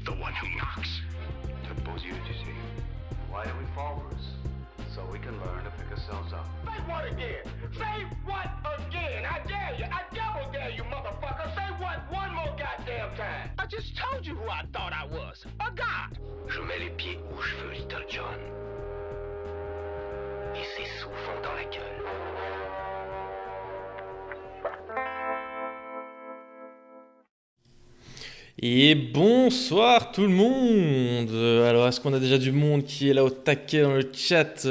The one who knocks. To pose you, tu sais. Why do we fall, Bruce? So we can learn to pick ourselves up. Say what again? Say what again? I dare you. I double dare you, motherfucker. Say what one more goddamn time. I just told you who I thought I was. A god. Je mets les pieds où je veux, Little John. Et c'est souvent dans la gueule. Et bonsoir tout le monde. Alors, est-ce qu'on a déjà du monde qui est là au taquet dans le chat?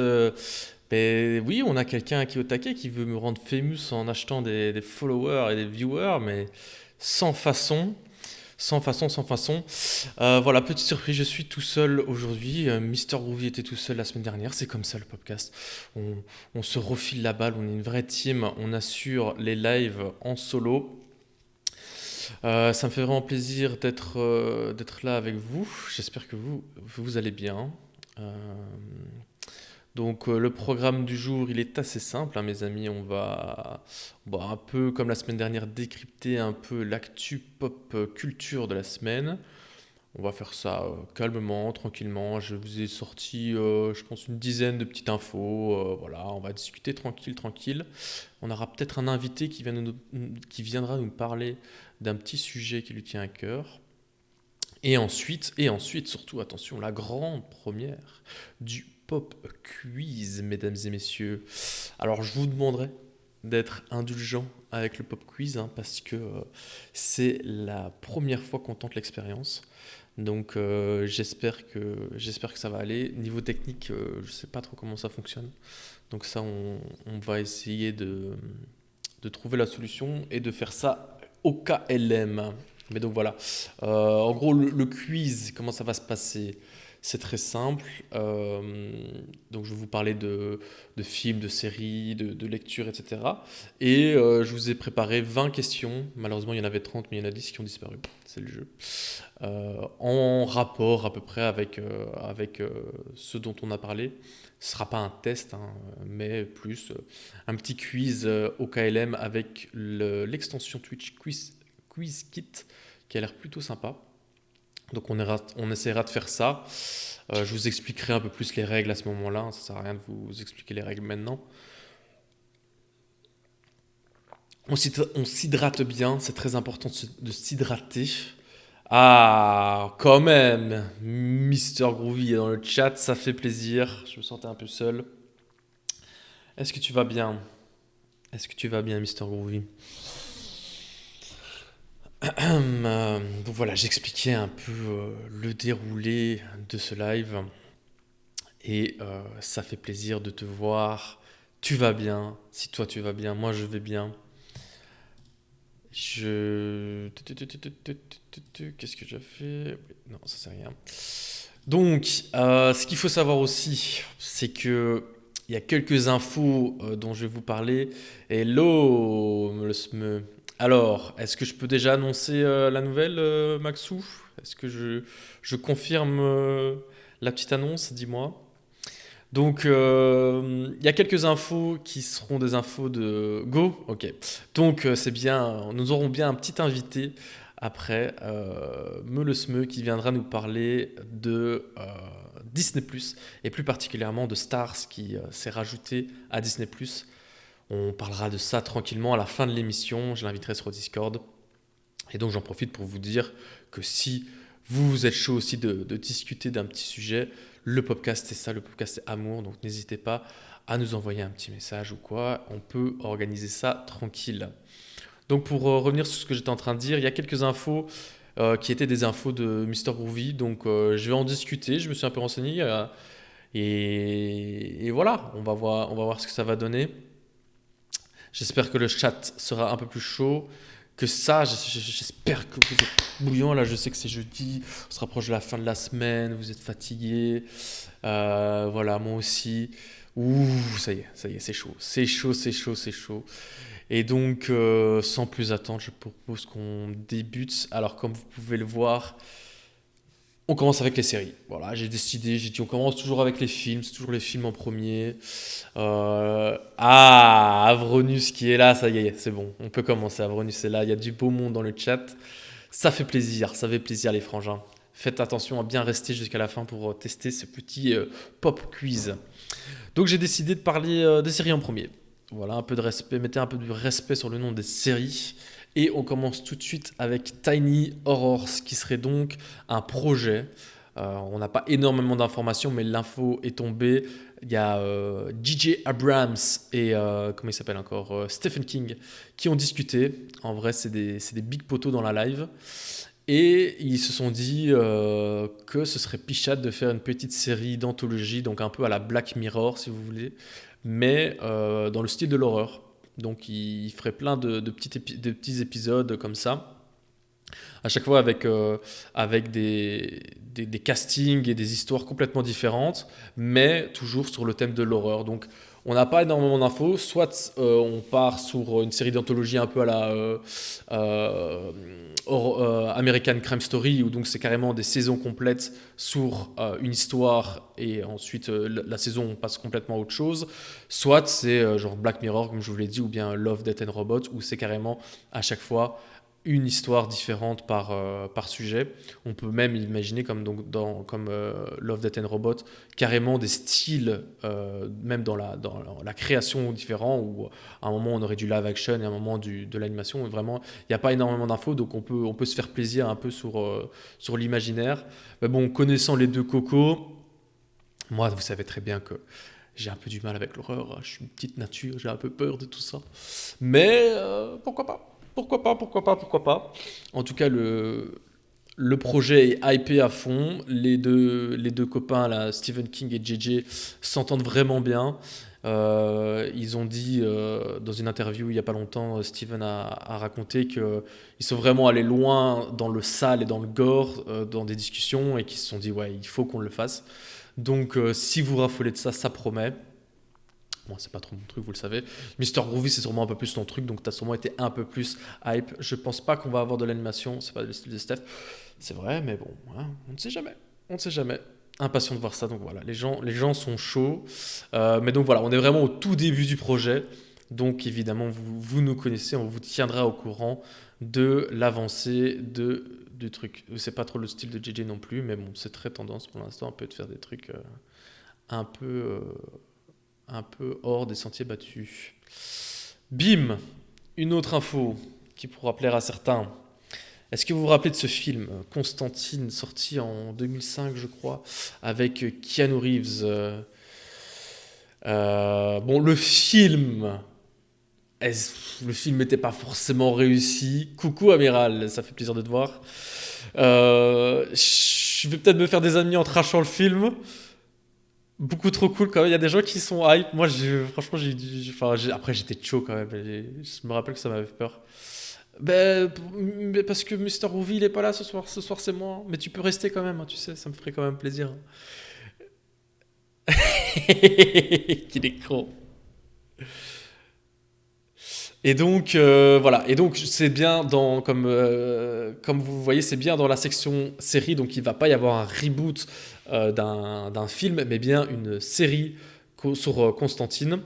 Ben oui, on a quelqu'un qui est au taquet qui veut me rendre famous en achetant des followers et des viewers, mais sans façon. Sans façon, sans façon. Voilà, petite surprise, je suis tout seul aujourd'hui. Mister Groovy était tout seul la semaine dernière, c'est comme ça le podcast. On se refile la balle, on est une vraie team, on assure les lives en solo. Ça me fait vraiment plaisir d'être là avec vous. J'espère que vous allez bien. Donc le programme du jour, il est assez simple, hein, mes amis. On va un peu comme la semaine dernière décrypter un peu l'actu pop culture de la semaine. On va faire ça calmement, tranquillement. Je vous ai sorti, je pense, une dizaine de petites infos. Voilà, on va discuter tranquille. On aura peut-être un invité qui viendra nous parler d'un petit sujet qui lui tient à cœur. Et ensuite, surtout, attention, la grande première du pop quiz, mesdames et messieurs. Alors, je vous demanderai d'être indulgent avec le pop quiz, hein, parce que c'est la première fois qu'on tente l'expérience. Donc, j'espère que ça va aller. Niveau technique, je ne sais pas trop comment ça fonctionne. Donc ça, on va essayer de trouver la solution et de faire ça au KLM. Mais donc voilà. En gros, le quiz, comment ça va se passer? C'est très simple. Donc je vais vous parler de films, de séries, de lectures, etc. Et je vous ai préparé 20 questions. Malheureusement, il y en avait 30, mais il y en a 10 qui ont disparu. C'est le jeu. En rapport à peu près avec ce dont on a parlé. Ce ne sera pas un test, hein, mais plus un petit quiz au KLM avec l'extension Twitch Quiz Kit qui a l'air plutôt sympa. Donc on essaiera de faire ça. Je vous expliquerai un peu plus les règles à ce moment-là. Ça ne sert à rien de vous expliquer les règles maintenant. On s'hydrate bien, c'est très important de s'hydrater. Ah, quand même, Mister Groovy est dans le chat, ça fait plaisir. Je me sentais un peu seul. Est-ce que tu vas bien? Mister Groovy? Donc voilà, j'expliquais un peu le déroulé de ce live. Et ça fait plaisir de te voir. Tu vas bien. Si toi tu vas bien, moi je vais bien. Qu'est-ce que j'ai fait? Non, ça c'est rien. Donc, ce qu'il faut savoir aussi, c'est que il y a quelques infos dont je vais vous parler. Hello, le SME. Alors, est-ce que je peux déjà annoncer la nouvelle, Maxou? Est-ce que je confirme la petite annonce? Dis-moi. Donc, il y a quelques infos qui seront des infos de Go. Ok. Donc, c'est bien. Nous aurons bien un petit invité après, Meulesmeu, qui viendra nous parler de Disney+, et plus particulièrement de Stars qui s'est rajouté à Disney+. On parlera de ça tranquillement à la fin de l'émission. Je l'inviterai sur Discord. Et donc, j'en profite pour vous dire que si vous êtes chaud aussi de discuter d'un petit sujet, le podcast c'est ça, le podcast c'est amour, donc n'hésitez pas à nous envoyer un petit message ou quoi, on peut organiser ça tranquille. Donc pour revenir sur ce que j'étais en train de dire, il y a quelques infos qui étaient des infos de Mister Groovy, donc je vais en discuter, je me suis un peu renseigné et voilà, on va voir ce que ça va donner. J'espère que le chat sera un peu plus chaud que ça. J'espère que vous êtes bouillant. Là, je sais que c'est jeudi. On se rapproche de la fin de la semaine. Vous êtes fatigués. Voilà, moi aussi. Ouh, ça y est, c'est chaud. C'est chaud. Et donc, sans plus attendre, je propose qu'on débute. Alors, comme vous pouvez le voir, on commence avec les séries. Voilà, j'ai dit on commence toujours avec les films, c'est toujours les films en premier. Avronus qui est là, ça y est, c'est bon, on peut commencer. Avronus est là, il y a du beau monde dans le chat. Ça fait plaisir les frangins. faites attention à bien rester jusqu'à la fin pour tester ce petit pop quiz. Donc j'ai décidé de parler des séries en premier. Voilà, un peu de respect, mettez un peu de respect sur le nom des séries. Et on commence tout de suite avec Tiny Horrors, qui serait donc un projet. On n'a pas énormément d'informations, mais l'info est tombée. Il y a J.J. Abrams et comment il s'appelle encore Stephen King qui ont discuté. En vrai, c'est des big potos dans la live. Et ils se sont dit que ce serait pichade de faire une petite série d'anthologie, donc un peu à la Black Mirror, si vous voulez, mais dans le style de l'horreur. Donc ils feraient plein de petits épisodes comme ça, à chaque fois avec des castings et des histoires complètement différentes, mais toujours sur le thème de l'horreur. Donc on n'a pas énormément d'infos, soit on part sur une série d'anthologie un peu à la American Crime Story, où donc c'est carrément des saisons complètes sur une histoire, et ensuite la saison on passe complètement à autre chose, soit c'est genre Black Mirror comme je vous l'ai dit, ou bien Love, Death and Robots, où c'est carrément à chaque fois une histoire différente par sujet. On peut même imaginer comme Love, Death and Robot, carrément des styles, même dans la création différents, où à un moment on aurait du live action et à un moment de l'animation. Et vraiment, il n'y a pas énormément d'infos, donc on peut se faire plaisir un peu sur l'imaginaire. Mais bon, connaissant les deux cocos, moi vous savez très bien que j'ai un peu du mal avec l'horreur, je suis une petite nature, j'ai un peu peur de tout ça. Mais pourquoi pas? Pourquoi pas. En tout cas, le projet est hypé à fond. Les deux copains, là, Stephen King et JJ, s'entendent vraiment bien. Ils ont dit dans une interview il n'y a pas longtemps, Stephen a raconté qu'ils sont vraiment allés loin dans le sale et dans le gore, dans des discussions, et qu'ils se sont dit ouais, il faut qu'on le fasse. Donc si vous raffolez de ça, ça promet. Moi, c'est pas trop mon truc, vous le savez. Mr. Groovy, c'est sûrement un peu plus ton truc, donc t'as sûrement été un peu plus hype. Je pense pas qu'on va avoir de l'animation, c'est pas le style de Steph. C'est vrai, mais bon, hein, on ne sait jamais. Impatient de voir ça, donc voilà, les gens sont chauds. Mais donc voilà, on est vraiment au tout début du projet. Donc évidemment, vous nous connaissez, on vous tiendra au courant de l'avancée du truc. C'est pas trop le style de JJ non plus, mais bon, c'est très tendance pour l'instant, un peu de faire des trucs un peu hors des sentiers battus. Bim, une autre info qui pourra plaire à certains. Est-ce que vous vous rappelez de ce film, Constantine, sorti en 2005, je crois, avec Keanu Reeves? Bon, le film n'était pas forcément réussi. Coucou Amiral, ça fait plaisir de te voir. Je vais peut-être me faire des amis en trashant le film. Beaucoup trop cool quand même, il y a des gens qui sont hype. Moi, franchement, après j'étais chaud quand même. Je me rappelle que ça m'avait fait peur. Mais parce que Mr. Groovy il est pas là ce soir c'est moi. Mais tu peux rester quand même, hein, tu sais, ça me ferait quand même plaisir. Qu'il est con. Et donc voilà, et donc c'est bien comme vous voyez, c'est bien dans la section série, donc il va pas y avoir un reboot d'un film, mais bien une série sur Constantine,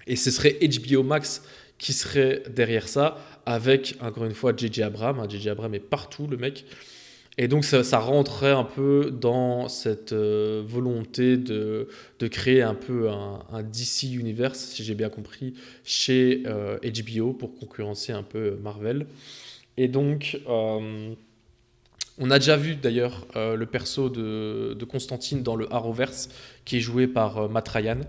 et ce serait HBO Max qui serait derrière ça, avec encore une fois J.J. Abrams. J.J. Abrams est partout, le mec. Et donc ça rentrerait un peu dans cette volonté de créer un peu un DC Universe, si j'ai bien compris, chez HBO, pour concurrencer un peu Marvel. Et donc on a déjà vu d'ailleurs le perso de Constantine dans le Arrowverse, qui est joué par Matt Ryan.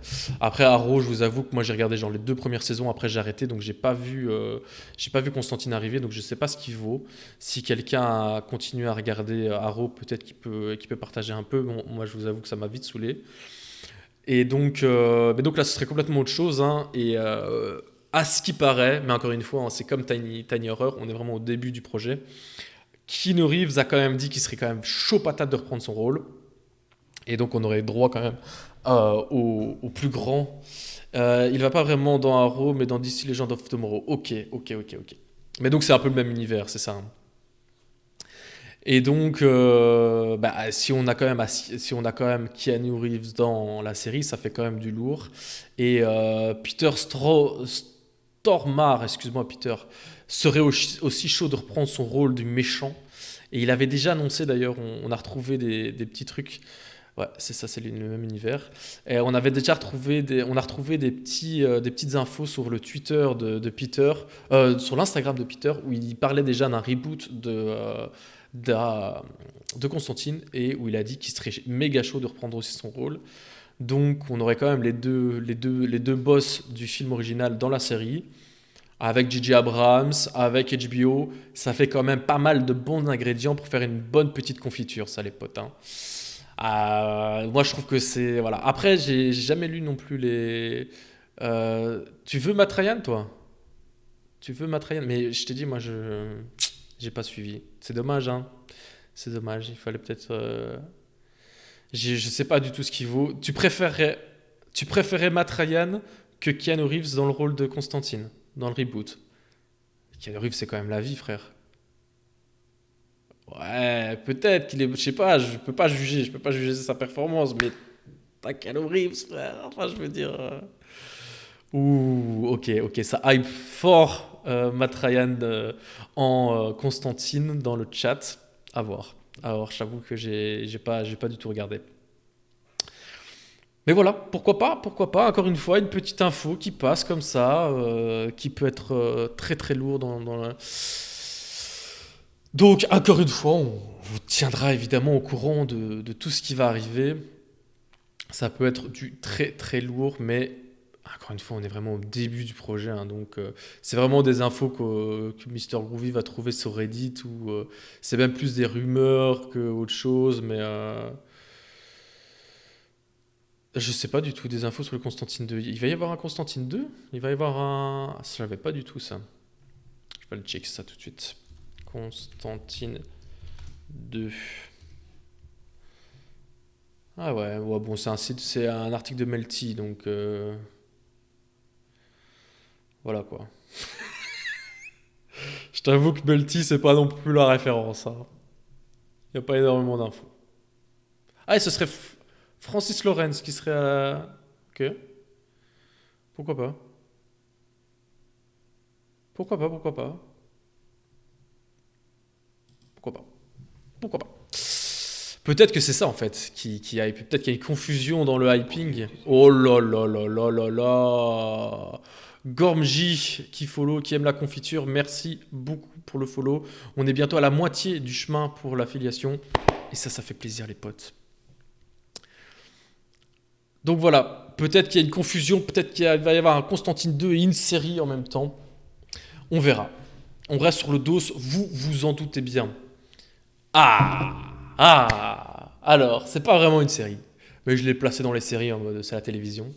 Après Arrow, je vous avoue que moi j'ai regardé genre les 2 premières saisons, après j'ai arrêté, donc j'ai pas vu Constantine arriver, donc je sais pas ce qu'il vaut. Si quelqu'un a continué à regarder Arrow, peut-être qu'il peut partager un peu. Bon, moi je vous avoue que ça m'a vite saoulé. Et donc, mais donc là ce serait complètement autre chose, hein, et à ce qui paraît, mais encore une fois, hein, c'est comme Tiny Horror, on est vraiment au début du projet. Keanu Reeves a quand même dit qu'il serait quand même chaud patate de reprendre son rôle. Et donc on aurait droit quand même au plus grand. Il va pas vraiment dans Arrow, mais dans DC Legends of Tomorrow. Ok. Mais donc c'est un peu le même univers, c'est ça. Hein. Et donc, si on a quand même Keanu Reeves dans la série, ça fait quand même du lourd. Et Peter Stormare, excuse-moi Peter, serait aussi chaud de reprendre son rôle du méchant. Et il avait déjà annoncé d'ailleurs, on a retrouvé des petits trucs. Ouais, c'est ça, c'est le même univers. Et on avait déjà retrouvé on a retrouvé des petites infos sur le Twitter de Peter, sur l'Instagram de Peter, où il parlait déjà d'un reboot de Constantine et où il a dit qu'il serait méga chaud de reprendre aussi son rôle. Donc on aurait quand même les deux boss du film original dans la série. Avec J.J. Abrams, avec HBO, ça fait quand même pas mal de bons ingrédients pour faire une bonne petite confiture, ça les potes, hein. Moi je trouve que c'est... Voilà. Après, j'ai jamais lu non plus les... Tu veux Matt Ryan, toi? Tu veux Matt Ryan? Mais je t'ai dit, moi j'ai pas suivi. C'est dommage, hein. C'est dommage, il fallait peut-être... Je sais pas du tout ce qu'il vaut. Tu préférais Matt Ryan que Keanu Reeves dans le rôle de Constantine, dans le reboot. Keanu Reeves, c'est quand même la vie, frère. Ouais, peut-être qu'il est... Je sais pas, je peux pas juger sa performance, mais t'as Keanu Reeves, frère. Enfin, je veux dire... Ouh, ok, ça hype fort Matt Ryan en Constantine dans le chat. À voir. Alors, j'avoue que j'ai pas du tout regardé. Mais voilà, pourquoi pas, encore une fois, une petite info qui passe comme ça, qui peut être très très lourd dans la... Donc, encore une fois, on vous tiendra évidemment au courant de tout ce qui va arriver. Ça peut être du très très lourd, mais encore une fois, on est vraiment au début du projet, hein, donc c'est vraiment des infos que Mister Groovy va trouver sur Reddit, ou c'est même plus des rumeurs que autre chose, mais je sais pas du tout des infos sur le Constantine 2. Il va y avoir un Constantine 2? Il va y avoir un... Ah, ça, je savais pas du tout ça. Je vais le checker ça tout de suite. Constantine 2. Ah ouais, bon, c'est un article de Melty, donc voilà quoi. Je t'avoue que Melty, c'est pas non plus la référence, hein. Il n'y a pas énormément d'infos. Ah, et ce serait Francis Lawrence qui serait à la... Ok, pourquoi pas. Pourquoi pas. Peut-être que c'est ça en fait qui hype. Peut-être qu'il y a une confusion dans le hyping. Oh là là là là là là. Gormji qui follow, qui aime la confiture, merci beaucoup pour le follow. On est bientôt à la moitié du chemin pour l'affiliation. Et ça fait plaisir les potes. Donc voilà, peut-être qu'il y a une confusion, peut-être qu'il va y avoir un Constantine 2 et une série en même temps. On verra. On reste sur le dos, vous vous en doutez bien. Alors, c'est pas vraiment une série, mais je l'ai placé dans les séries en mode c'est la télévision.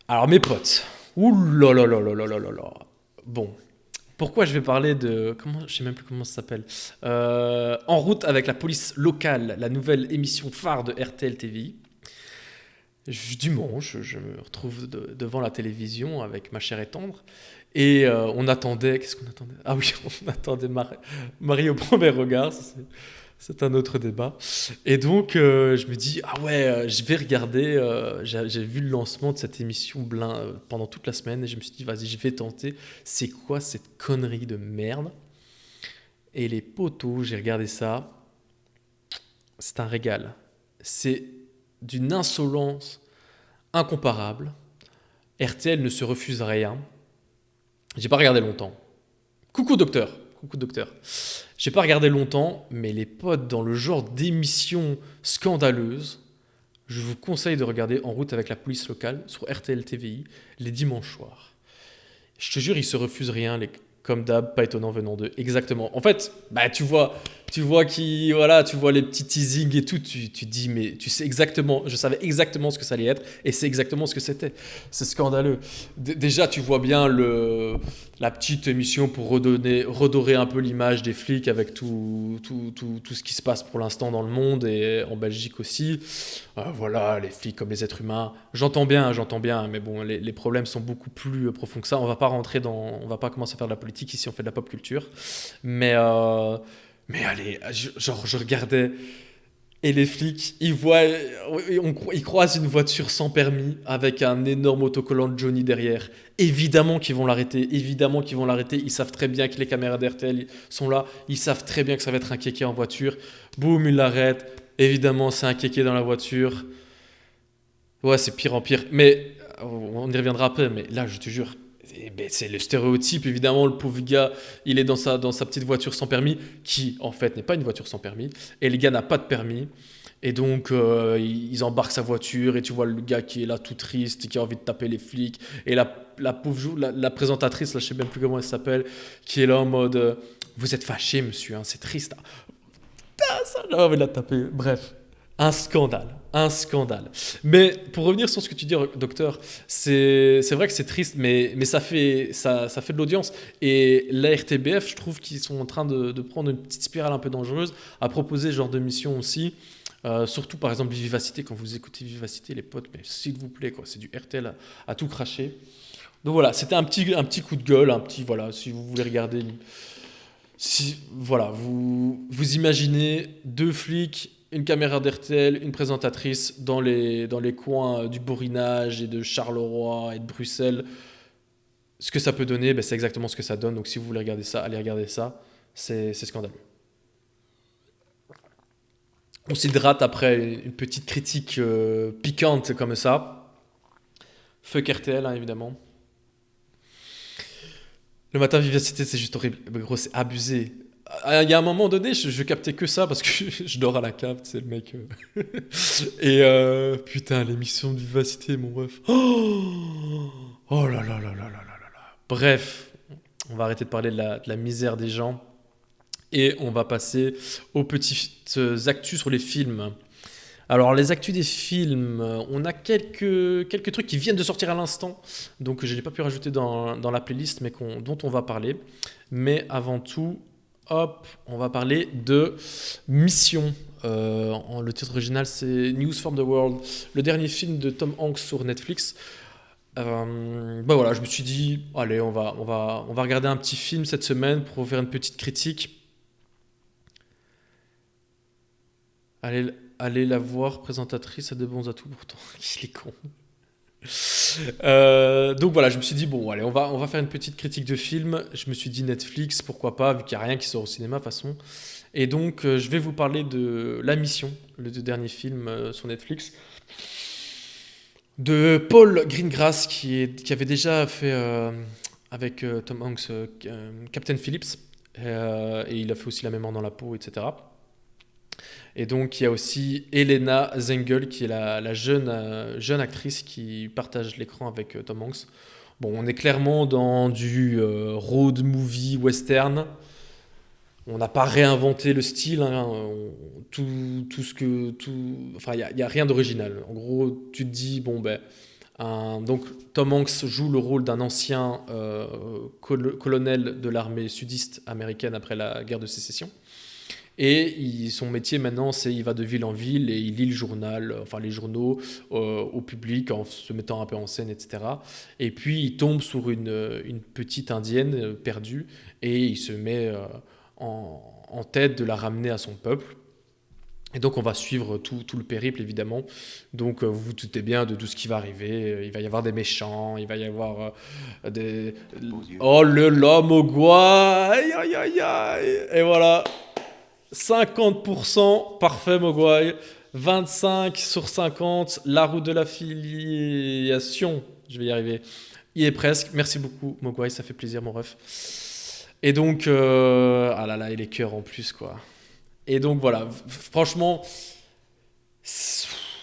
Alors mes potes, ouh là là là là là là là là. Bon, pourquoi je vais parler de... je sais même plus comment ça s'appelle. En route avec la police locale, la nouvelle émission phare de RTL TVI. Dimanche, je me retrouve devant la télévision avec ma chère et tendre. Et on attendait... Qu'est-ce qu'on attendait? Ah oui, on attendait Marie au premier regard. C'est un autre débat. Et donc, je me dis, ah ouais, je vais regarder. J'ai vu le lancement de cette émission pendant toute la semaine. Et je me suis dit, vas-y, je vais tenter. C'est quoi cette connerie de merde? Et les potos, j'ai regardé ça. C'est un régal. C'est d'une insolence incomparable. RTL ne se refuse à rien. J'ai pas regardé longtemps. Coucou docteur. J'ai pas regardé longtemps, mais les potes dans le genre d'émission scandaleuse, je vous conseille de regarder En route avec la police locale sur RTL TVI les dimanches soirs. Je te jure, ils se refusent rien, comme d'hab, pas étonnant venant d'eux. Exactement. En fait, tu vois tu vois les petits teasings et tout, tu dis, mais tu sais exactement, je savais exactement ce que ça allait être, et c'est exactement ce que c'était. C'est scandaleux. Déjà, tu vois bien la petite émission pour redorer un peu l'image des flics avec tout ce qui se passe pour l'instant dans le monde et en Belgique aussi. Voilà, les flics comme les êtres humains. J'entends bien, mais bon, les problèmes sont beaucoup plus profonds que ça. On va pas commencer à faire de la politique ici, on fait de la pop culture. Mais allez, je regardais Et les flics, ils croisent une voiture sans permis avec un énorme autocollant de Johnny derrière. Évidemment qu'ils vont l'arrêter, évidemment qu'ils vont l'arrêter. Ils savent très bien que les caméras d'RTL sont là. Ils savent très bien que ça va être un kéké en voiture. Boum, ils l'arrêtent. Évidemment, c'est un kéké dans la voiture. Ouais, c'est pire en pire. Mais on y reviendra après. Mais là, je te jure, c'est le stéréotype. Évidemment, le pauvre gars, il est dans sa petite voiture sans permis, qui en fait n'est pas une voiture sans permis. Et le gars n'a pas de permis. Et donc, ils embarquent sa voiture. Et tu vois le gars qui est là tout triste, qui a envie de taper les flics. Et la pauvre la présentatrice, là, je sais même plus comment elle s'appelle, qui est là en mode vous êtes fâché, monsieur, hein, c'est triste. Ah, ça, j'ai envie de la taper. Bref, un scandale. Un scandale. Mais pour revenir sur ce que tu dis, docteur, c'est vrai que c'est triste, mais ça fait de l'audience. Et la RTBF, je trouve qu'ils sont en train de prendre une petite spirale un peu dangereuse à proposer ce genre de mission aussi. Surtout par exemple Vivacité, quand vous écoutez Vivacité, les potes, mais s'il vous plaît, quoi, c'est du RTL à tout cracher. Donc voilà, c'était un petit coup de gueule, voilà, si vous voulez regarder. Voilà, vous imaginez deux flics, une caméra d'RTL, une présentatrice dans les coins du Borinage et de Charleroi et de Bruxelles. Ce que ça peut donner, c'est exactement ce que ça donne. Donc si vous voulez regarder ça, allez regarder ça. C'est scandaleux. On s'hydrate après une petite critique piquante comme ça. Fuck RTL, hein, évidemment. Le matin, Vivacité, c'est juste horrible. Mais gros, c'est abusé. Il y a un moment donné, je captais que ça parce que je dors à la cave, c'est le mec. Et putain, l'émission de Vivacité, mon ref. Oh là là là là là là là là. Bref, on va arrêter de parler de la misère des gens et on va passer aux petites actus sur les films. Alors, les actus des films, on a quelques trucs qui viennent de sortir à l'instant, donc je n'ai pas pu rajouter dans la playlist, mais dont on va parler. Mais avant tout, hop, on va parler de Mission. Le titre original, c'est News from the World, le dernier film de Tom Hanks sur Netflix. Voilà, je me suis dit, allez, on va regarder un petit film cette semaine pour faire une petite critique. Allez la voir, présentatrice a de bons atouts pourtant. Il est con. Donc voilà, je me suis dit, bon, allez, on va faire une petite critique de film. Je me suis dit Netflix, pourquoi pas, vu qu'il n'y a rien qui sort au cinéma de toute façon. Et donc, je vais vous parler de La Mission, le dernier film sur Netflix, de Paul Greengrass, qui avait déjà fait avec Tom Hanks Captain Phillips. Et il a fait aussi La Mémoire dans la peau, etc. Et donc, il y a aussi Helena Zengel, qui est la jeune actrice qui partage l'écran avec Tom Hanks. Bon, on est clairement dans du road movie western. On n'a pas réinventé le style. Hein. Enfin, il n'y a rien d'original. En gros, tu te dis, bon, donc Tom Hanks joue le rôle d'un ancien colonel de l'armée sudiste américaine après la guerre de sécession. Et son métier maintenant, c'est il va de ville en ville et il lit le journal, enfin les journaux au public en se mettant un peu en scène, etc. Et puis il tombe sur une petite indienne perdue et il se met en tête de la ramener à son peuple. Et donc on va suivre tout le périple évidemment. Donc vous vous doutez bien de tout ce qui va arriver. Il va y avoir des méchants, il va y avoir des... Oh l'homme au goût, aïe aïe aïe aïe. Et voilà. 50% parfait Mogwai, 25 sur 50, la route de l'affiliation, je vais y arriver, il est presque, merci beaucoup Mogwai, ça fait plaisir mon ref. Et donc, ah là là, et les cœurs en plus quoi. Et donc voilà, franchement,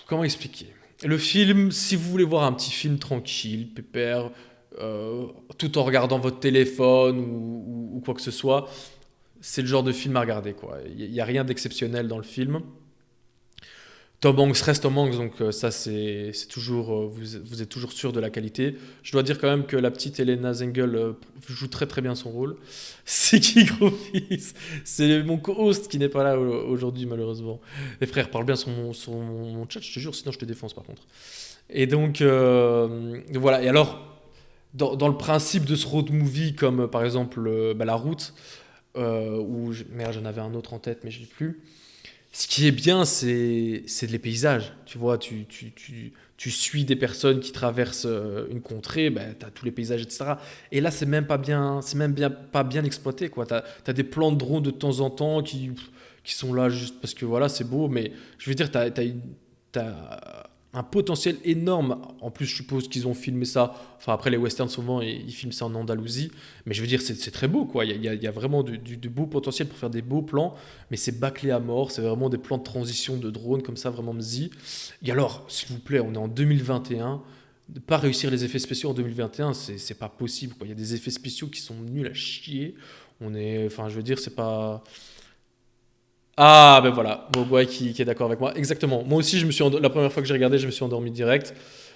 comment expliquer ? Le film, si vous voulez voir un petit film tranquille, pépère, tout en regardant votre téléphone ou quoi que ce soit, c'est le genre de film à regarder, quoi. Il n'y a rien d'exceptionnel dans le film. Tom Hanks reste Tom Hanks, donc ça, c'est toujours... vous êtes toujours sûr de la qualité. Je dois dire quand même que la petite Helena Zengel joue très très bien son rôle. C'est qui, gros fils ? C'est mon co-host qui n'est pas là aujourd'hui, malheureusement. Les frères, parle bien sur mon chat, je te jure, sinon je te défonce, par contre. Et donc, voilà. Et alors, dans le principe de ce road movie, comme par exemple La Route... merde, j'en avais un autre en tête, mais je l'ai plus. Ce qui est bien, c'est les paysages. Tu vois, tu suis des personnes qui traversent une contrée, ben, tu as tous les paysages, etc. Et là, c'est même bien, pas bien exploité, quoi. Tu as des plans de drone de temps en temps qui sont là juste parce que voilà, c'est beau, mais je veux dire, t'as un potentiel énorme. En plus, je suppose qu'ils ont filmé ça. Enfin, après, les westerns, souvent, ils filment ça en Andalousie. Mais je veux dire, c'est très beau, quoi. Il y a vraiment du beau potentiel pour faire des beaux plans, mais c'est bâclé à mort. C'est vraiment des plans de transition de drone, comme ça, vraiment mzi. Et alors, s'il vous plaît, on est en 2021. Ne pas réussir les effets spéciaux en 2021, c'est pas possible, quoi. Il y a des effets spéciaux qui sont nuls à chier. Enfin, je veux dire, c'est pas. Ah, ben voilà, Mogwai qui est d'accord avec moi. Exactement. Moi aussi, la première fois que j'ai regardé, je me suis endormi direct.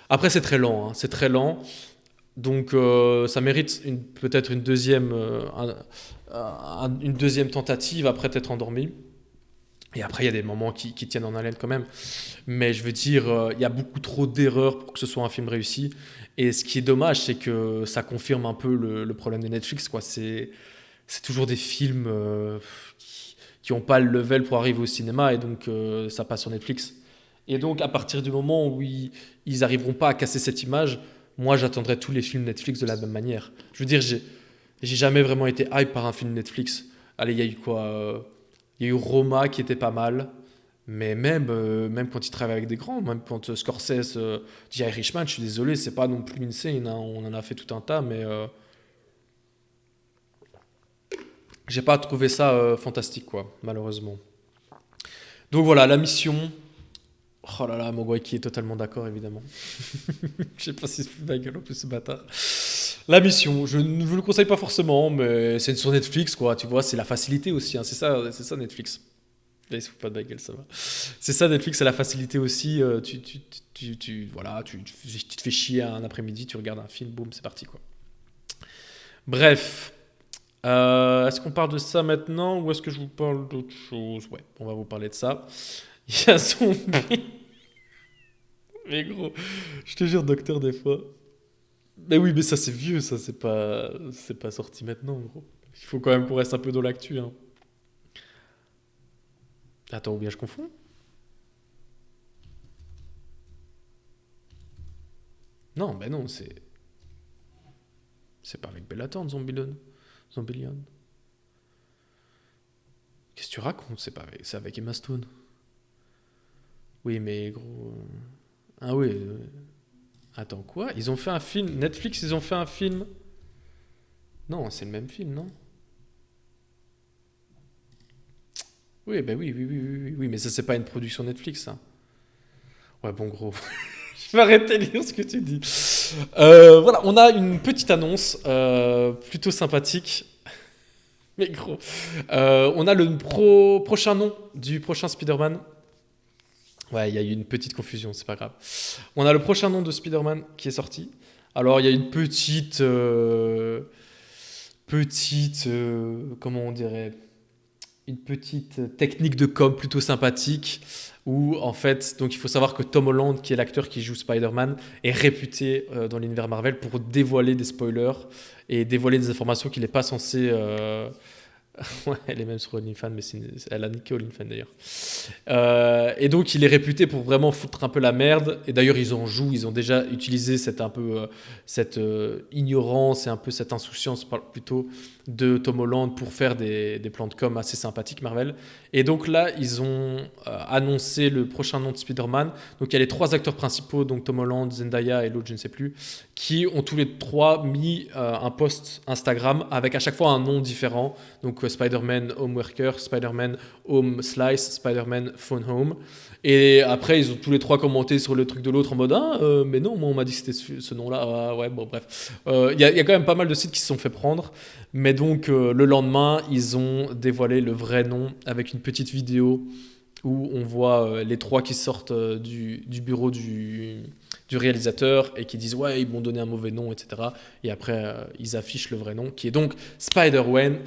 Après, c'est très lent, hein, c'est très lent. Donc, ça mérite peut-être une deuxième tentative après t'être endormi. Et après, il y a des moments qui tiennent en haleine quand même. Mais je veux dire, il y a beaucoup trop d'erreurs pour que ce soit un film réussi. Et ce qui est dommage, c'est que ça confirme un peu le problème de Netflix, quoi. C'est toujours des films qui n'ont pas le level pour arriver au cinéma et donc ça passe sur Netflix. Et donc à partir du moment où ils arriveront pas à casser cette image, moi j'attendrai tous les films Netflix de la même manière. Je veux dire, j'ai jamais vraiment été hype par un film Netflix. Allez, il y a eu quoi Il y a eu Roma qui était pas mal. Mais même quand il travaille avec des grands, même quand Scorsese dit Irishman, je suis désolé, c'est pas non plus insane, hein, on en a fait tout un tas, mais j'ai pas trouvé ça fantastique, quoi, malheureusement. Donc voilà, la mission. Oh là là, Mogwai qui est totalement d'accord, évidemment. Je sais pas si se fout de ma gueule en plus, ce bâtard. La mission, je ne vous le conseille pas forcément, mais c'est sur Netflix, quoi, tu vois, c'est la facilité aussi, hein, c'est ça Netflix. Là, il se fout pas de ma gueule, ça va. C'est ça Netflix, c'est la facilité aussi. Voilà, tu te fais chier un après-midi, tu regardes un film, boum, c'est parti, quoi. Bref. Est-ce qu'on parle de ça maintenant ou est-ce que je vous parle d'autre chose? Ouais, on va vous parler de ça. Il y a Zombie. Mais gros, je te jure, docteur, des fois. Mais oui, mais ça c'est vieux, ça c'est pas sorti maintenant, gros. Il faut quand même qu'on reste un peu dans l'actu, hein. Attends, ou bien je confonds? Non, ben non, c'est pas avec Bellator, Zombieland. Zombieland. Qu'est-ce que tu racontes? C'est avec Emma Stone. Oui, mais gros. Ah oui. Attends, quoi? Ils ont fait un film. Netflix, ils ont fait un film. Non, c'est le même film, non? Oui, bah oui, mais ça, c'est pas une production Netflix, ça. Ouais, bon, gros. Je vais arrêter de lire ce que tu dis. Voilà, on a une petite annonce plutôt sympathique. Mais gros. On a le prochain nom du prochain Spider-Man. Ouais, il y a eu une petite confusion, c'est pas grave. On a le prochain nom de Spider-Man qui est sorti. Alors, il y a une comment on dirait, une petite technique de com plutôt sympathique où en fait, donc il faut savoir que Tom Holland, qui est l'acteur qui joue Spider-Man, est réputé dans l'univers Marvel pour dévoiler des spoilers et dévoiler des informations qu'il n'est pas censé. Ouais, elle est même sur OnlyFans, mais elle a niqué OnlyFans d'ailleurs. Et donc il est réputé pour vraiment foutre un peu la merde. Et d'ailleurs ils en jouent, ils ont déjà utilisé cette ignorance et un peu cette insouciance plutôt de Tom Holland pour faire des plans de com assez sympathiques Marvel. Et donc là ils ont annoncé le prochain nom de Spider-Man. Donc il y a les trois acteurs principaux, donc Tom Holland, Zendaya et l'autre je ne sais plus, qui ont tous les trois mis un post Instagram avec à chaque fois un nom différent. Donc Spider-Man Homeworker, Spider-Man Home Slice, Spider-Man Phone Home. Et après, ils ont tous les trois commenté sur le truc de l'autre en mode mais non, moi on m'a dit que c'était ce nom-là. Ah, ouais, bon, bref. Il y a quand même pas mal de sites qui se sont fait prendre. Mais donc, le lendemain, ils ont dévoilé le vrai nom avec une petite vidéo où on voit les trois qui sortent du bureau du réalisateur et qui disent ouais, ils m'ont donné un mauvais nom, etc. Et après, ils affichent le vrai nom qui est donc Spider-Man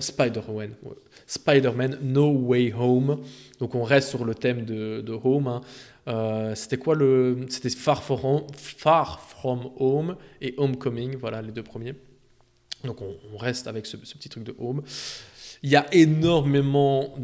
No Way Home. Donc on reste sur le thème de Home, hein. C'était quoi C'était Far From Home et Homecoming, voilà les deux premiers. Donc on reste avec ce petit truc de Home. Il y a énormément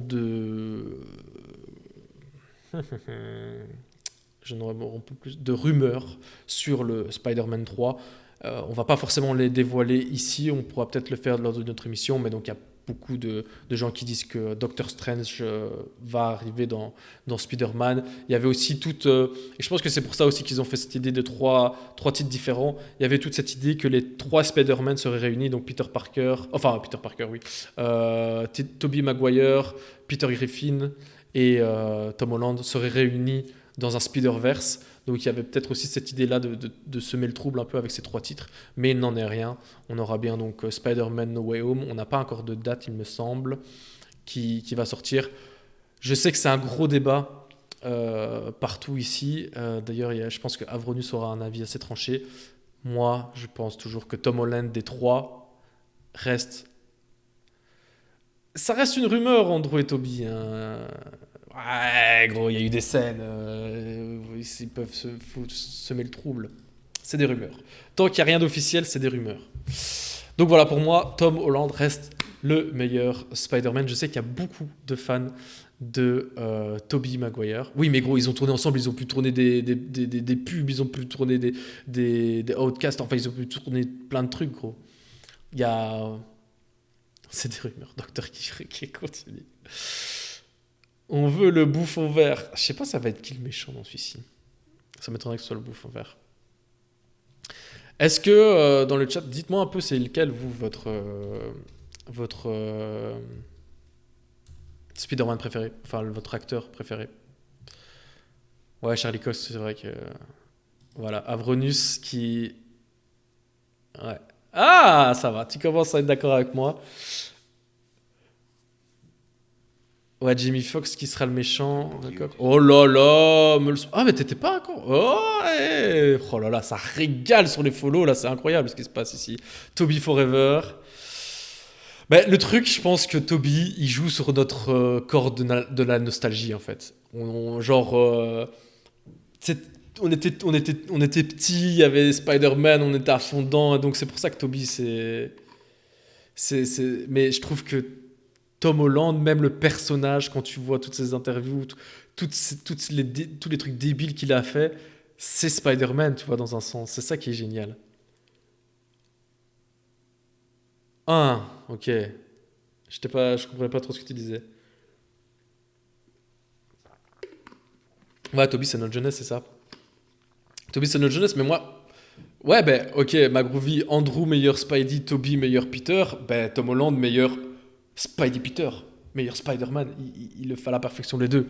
Je n'aurai pas plus de rumeurs sur le Spider-Man 3. On va pas forcément les dévoiler ici, on pourra peut-être le faire lors de notre émission, mais donc il y a beaucoup de gens qui disent que Doctor Strange va arriver dans Spider-Man. Il y avait aussi toute... et je pense que c'est pour ça aussi qu'ils ont fait cette idée de trois titres différents. Il y avait toute cette idée que les 3 Spider-Man seraient réunis, donc Peter Parker, oui, Tobey Maguire, Peter Griffin et Tom Holland seraient réunis dans un Spider-Verse. Donc il y avait peut-être aussi cette idée-là de semer le trouble un peu avec ces 3 titres, mais il n'en est rien. On aura bien donc Spider-Man No Way Home, on n'a pas encore de date il me semble, qui va sortir. Je sais que c'est un gros débat partout ici, d'ailleurs je pense que Avronus aura un avis assez tranché. Moi je pense toujours que Tom Holland des 3 reste... Ça reste une rumeur Andrew et Tobey, hein. Ouais, gros, il y a eu des scènes. Ils peuvent semer le trouble. C'est des rumeurs. Tant qu'il n'y a rien d'officiel, c'est des rumeurs. Donc voilà, pour moi, Tom Holland reste le meilleur Spider-Man. Je sais qu'il y a beaucoup de fans de Tobey Maguire. Oui, mais gros, ils ont tourné ensemble. Ils ont pu tourner des pubs. Ils ont pu tourner des outcasts. Enfin, ils ont pu tourner plein de trucs, gros. Il y a... C'est des rumeurs. Docteur qui continue. On veut le bouffon vert. Je sais pas, ça va être qui le méchant dans celui-ci. Ça m'étonnerait que ce soit le bouffon vert. Est-ce que dans le chat, dites-moi un peu c'est lequel vous votre Spider-Man préféré, enfin votre acteur préféré. Ouais, Charlie Cox, c'est vrai que voilà, Avronus qui ouais. Ah, ça va, tu commences à être d'accord avec moi. Ouais, Jamie Foxx qui sera le méchant. D'accord. Oh là là, ah mais t'étais pas encore. Oh, ouais. Oh là là, ça régale sur les follow là, c'est incroyable ce qui se passe ici. Tobey Forever. Ben, le truc, je pense que Tobey, il joue sur notre corde de la nostalgie en fait. Genre, on était petits, il y avait Spider-Man, on était à fond dedans, et donc c'est pour ça que Tobey Mais je trouve que Tom Holland, même le personnage, quand tu vois toutes ses interviews, tous les trucs débiles qu'il a fait, c'est Spider-Man, tu vois, dans un sens. C'est ça qui est génial. Ah, ok. Je comprenais pas trop ce que tu disais. Ouais, Tobey, c'est notre jeunesse, c'est ça. Tobey, c'est notre jeunesse, mais moi... Ouais, ben, ok, McGroovy, Andrew, meilleur Spidey, Tobey, meilleur Peter, ben, Tom Holland, meilleur... Spidey Peter, meilleur Spider-Man, il le fait à la perfection les deux.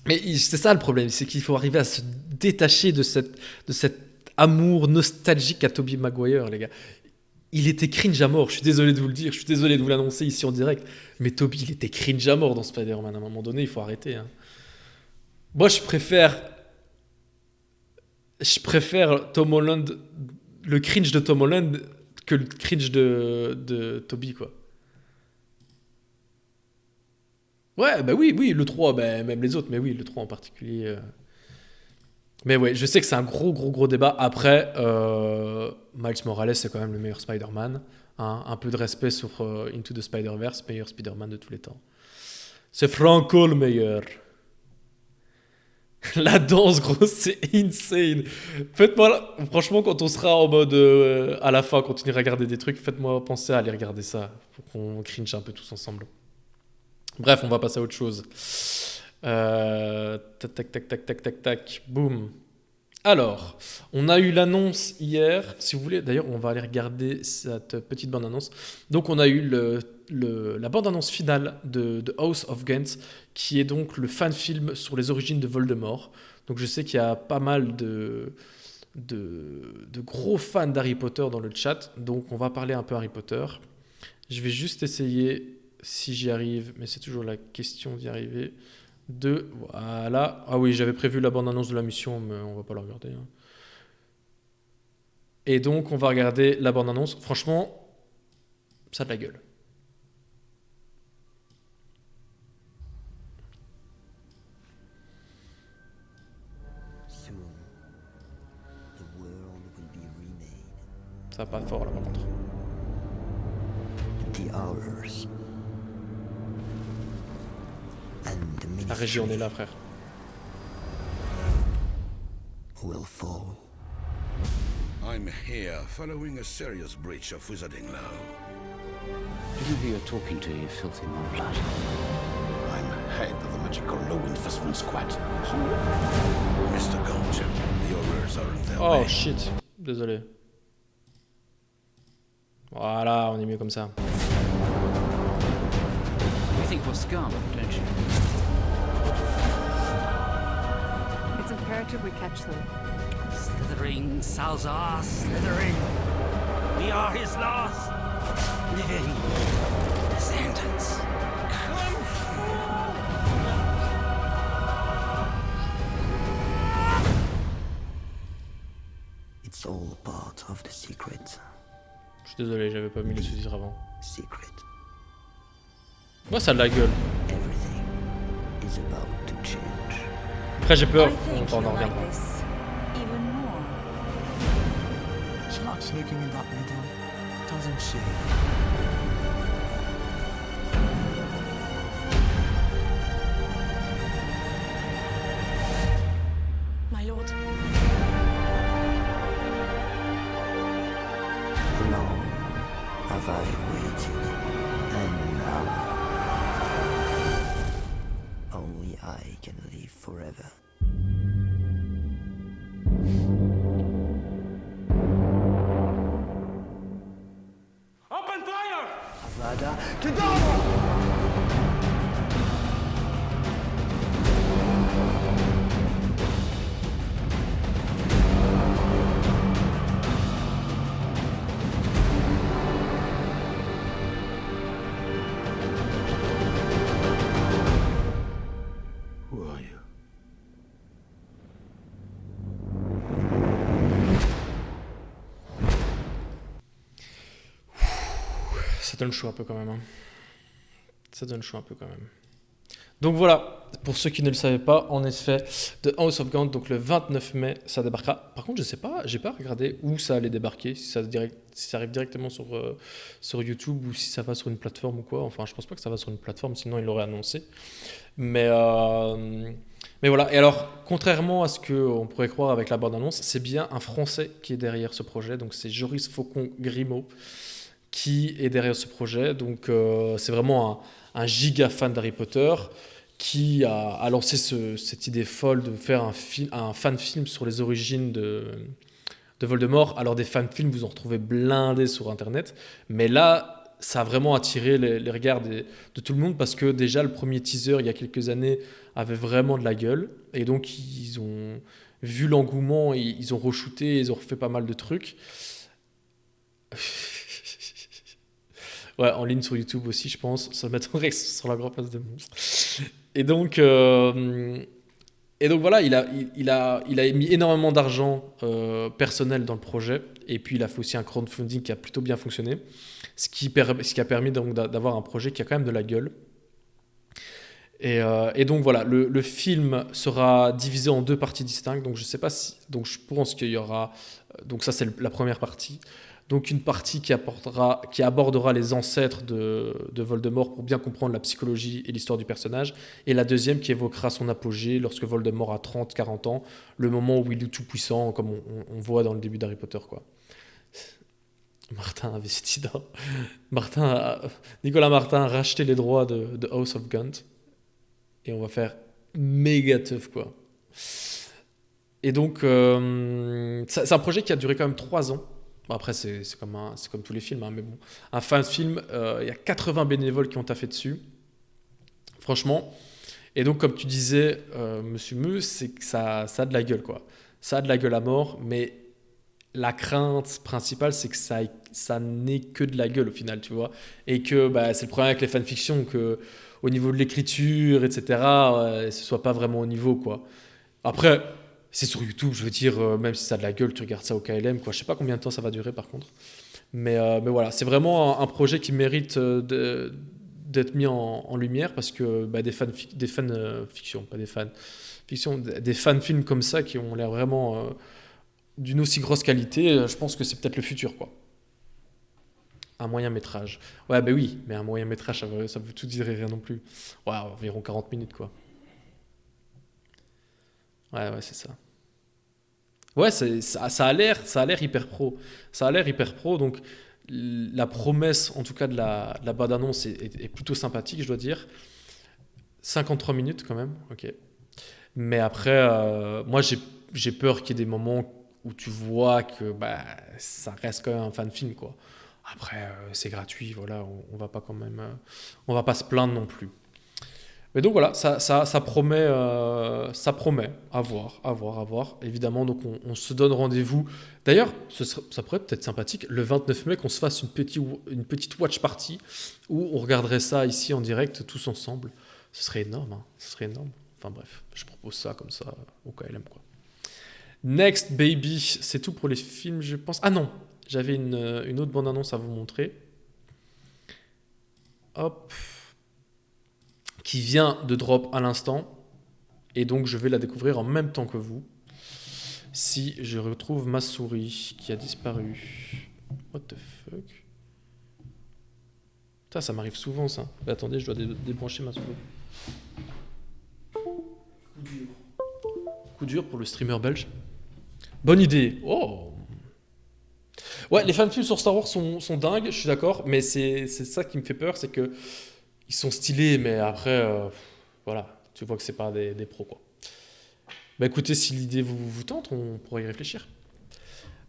Mais c'est ça le problème, c'est qu'il faut arriver à se détacher de cet amour nostalgique à Tobey Maguire, les gars. Il était cringe à mort, je suis désolé de vous le dire, je suis désolé de vous l'annoncer ici en direct, mais Tobey, il était cringe à mort dans Spider-Man, à un moment donné, il faut arrêter. Hein. Moi, je préfère Tom Holland, le cringe de Tom Holland que le cringe de Tobey, quoi. Ouais, bah oui, le 3, bah, même les autres, mais oui, le 3 en particulier. Mais ouais, je sais que c'est un gros débat. Après, Miles Morales, c'est quand même le meilleur Spider-Man. Hein. Un peu de respect sur Into the Spider-Verse, meilleur Spider-Man de tous les temps. C'est Franco le meilleur. La danse, gros, c'est insane. Faites-moi, franchement, quand on sera en mode à la fin, quand on ira regarder des trucs, faites-moi penser à aller regarder ça pour qu'on cringe un peu tous ensemble. Bref, on va passer à autre chose. Tac, boum. Alors, on a eu l'annonce hier. Si vous voulez, d'ailleurs, on va aller regarder cette petite bande-annonce. Donc, on a eu la bande-annonce finale de House of Guns, qui est donc le fan-film sur les origines de Voldemort. Donc, je sais qu'il y a pas mal de gros fans d'Harry Potter dans le chat. Donc, on va parler un peu Harry Potter. Je vais juste essayer, si j'y arrive, mais c'est toujours la question d'y arriver. Voilà. Ah oui, j'avais prévu la bande-annonce de la mission, mais on va pas la regarder. Hein. Et donc, on va regarder la bande-annonce. Franchement, ça a de la gueule. Ça va pas fort là par contre. The hours and the La régie, on est ministry là, frère. will fall. I'm here following a serious breach of wizarding law. I know who you're talking to, you filthy monblood. I'm head of the magical law enforcement squad. Mr. Goldchip, the orders are in their Oh way. shit, désolé. Voilà, on est mieux comme ça. You think we're scum, don't you? It's imperative we catch them. Slithering, Salzar, slithering. We are his last living descendants. It's all part of the secret. Je suis désolé, j'avais pas mis le sous-titre avant. Secret. Ouais, ça a de la gueule. Everything is about to change. Après, j'ai peur. I think Enfin, on en you'll like reviendra. this even more. She likes looking in that window, doesn't she? My lord. Long have I waited, and now only I can live forever. Open fire! Avada Kedavra! Who are you? Ça donne chaud un peu quand même. Hein. Ça donne chaud un peu quand même. Donc voilà, pour ceux qui ne le savaient pas, en effet, The House of Gaunt, donc le 29 mai, ça débarquera. Par contre, je sais pas, j'ai pas regardé où ça allait débarquer, si ça arrive directement sur YouTube ou si ça va sur une plateforme ou quoi. Enfin, je pense pas que ça va sur une plateforme, sinon il l'aurait annoncé. Mais voilà. Et alors, contrairement à ce qu'on pourrait croire avec la bande-annonce, c'est bien un Français qui est derrière ce projet. Donc c'est Joris Faucon-Grimaud qui est derrière ce projet. Donc c'est vraiment un giga fan d'Harry Potter qui a lancé cette idée folle de faire un fan-film sur les origines de Voldemort. Alors des fan-films, vous en retrouvez blindés sur Internet. Mais là, ça a vraiment attiré les regards de tout le monde parce que déjà, le premier teaser, il y a quelques années, avait vraiment de la gueule. Et donc, ils ont vu l'engouement, ils ont re-shooté, ils ont refait pas mal de trucs. Ouais, en ligne sur YouTube aussi, je pense. Ça m'attendrait sur la grande place de monstre. Et donc voilà, il a mis énormément d'argent personnel dans le projet. Et puis, il a fait aussi un crowdfunding qui a plutôt bien fonctionné. Ce qui a permis donc d'avoir un projet qui a quand même de la gueule. Et donc voilà, le film sera divisé en deux parties distinctes. Donc je sais pas si, donc je pense qu'il y aura, donc ça c'est la première partie. Donc une partie qui abordera les ancêtres de Voldemort pour bien comprendre la psychologie et l'histoire du personnage. Et la deuxième qui évoquera son apogée lorsque Voldemort a 30-40 ans, le moment où il est tout puissant, comme on voit dans le début d'Harry Potter, quoi. Nicolas Martin a racheté les droits de House of Gaunt. Et on va faire méga teuf, quoi. Et donc, c'est un projet qui a duré quand même 3 ans. Bon, après, c'est comme tous les films, hein, mais bon. Un fan film, il y a 80 bénévoles qui ont taffé dessus. Franchement. Et donc, comme tu disais, Monsieur Meux, c'est que ça a de la gueule, quoi. Ça a de la gueule à mort, mais la crainte principale, c'est que ça n'est que de la gueule au final, tu vois. Et que c'est le problème avec les fanfictions, que au niveau de l'écriture, etc., ce soit pas vraiment au niveau, quoi. Après, c'est sur YouTube, je veux dire, même si ça a de la gueule, tu regardes ça au KLM, quoi. Je sais pas combien de temps ça va durer, par contre. Mais voilà, c'est vraiment un projet qui mérite d'être mis en lumière, parce que des fan-films comme ça, qui ont l'air vraiment d'une aussi grosse qualité, je pense que c'est peut-être le futur, quoi. Un moyen métrage. Ouais, bah oui, mais un moyen métrage, ça veut tout dire et rien non plus. Ouais, environ 40 minutes, quoi. Ouais, c'est ça. Ouais, ça a l'air hyper pro. Ça a l'air hyper pro, donc la promesse, en tout cas de la bande-annonce, est plutôt sympathique, je dois dire. 53 minutes quand même, ok. Mais après, moi j'ai peur qu'il y ait des moments où tu vois que ça reste quand même un fan film, quoi. Après, c'est gratuit, voilà, on va pas quand même, on va pas se plaindre non plus. Mais donc voilà, ça promet, à voir. Évidemment, donc on se donne rendez-vous. D'ailleurs, ça pourrait être sympathique, le 29 mai, qu'on se fasse une petite watch party où on regarderait ça ici en direct, tous ensemble. Ce serait énorme, hein. Ce serait énorme. Enfin bref, je propose ça comme ça au KLM, quoi. Next Baby, c'est tout pour les films, je pense. Ah non, j'avais une autre bande-annonce à vous montrer. Hop. Qui vient de drop à l'instant. Et donc, je vais la découvrir en même temps que vous. Si je retrouve ma souris qui a disparu. What the fuck? Putain, ça m'arrive souvent, ça. Mais attendez, je dois débrancher ma souris. Coup dur pour le streamer belge. Bonne idée. Oh. Ouais, les fanfilms sur Star Wars sont dingues, je suis d'accord. Mais c'est ça qui me fait peur, c'est que ils sont stylés, mais après, voilà, tu vois que c'est pas des pros, quoi. Bah écoutez, si l'idée vous tente, on pourrait y réfléchir.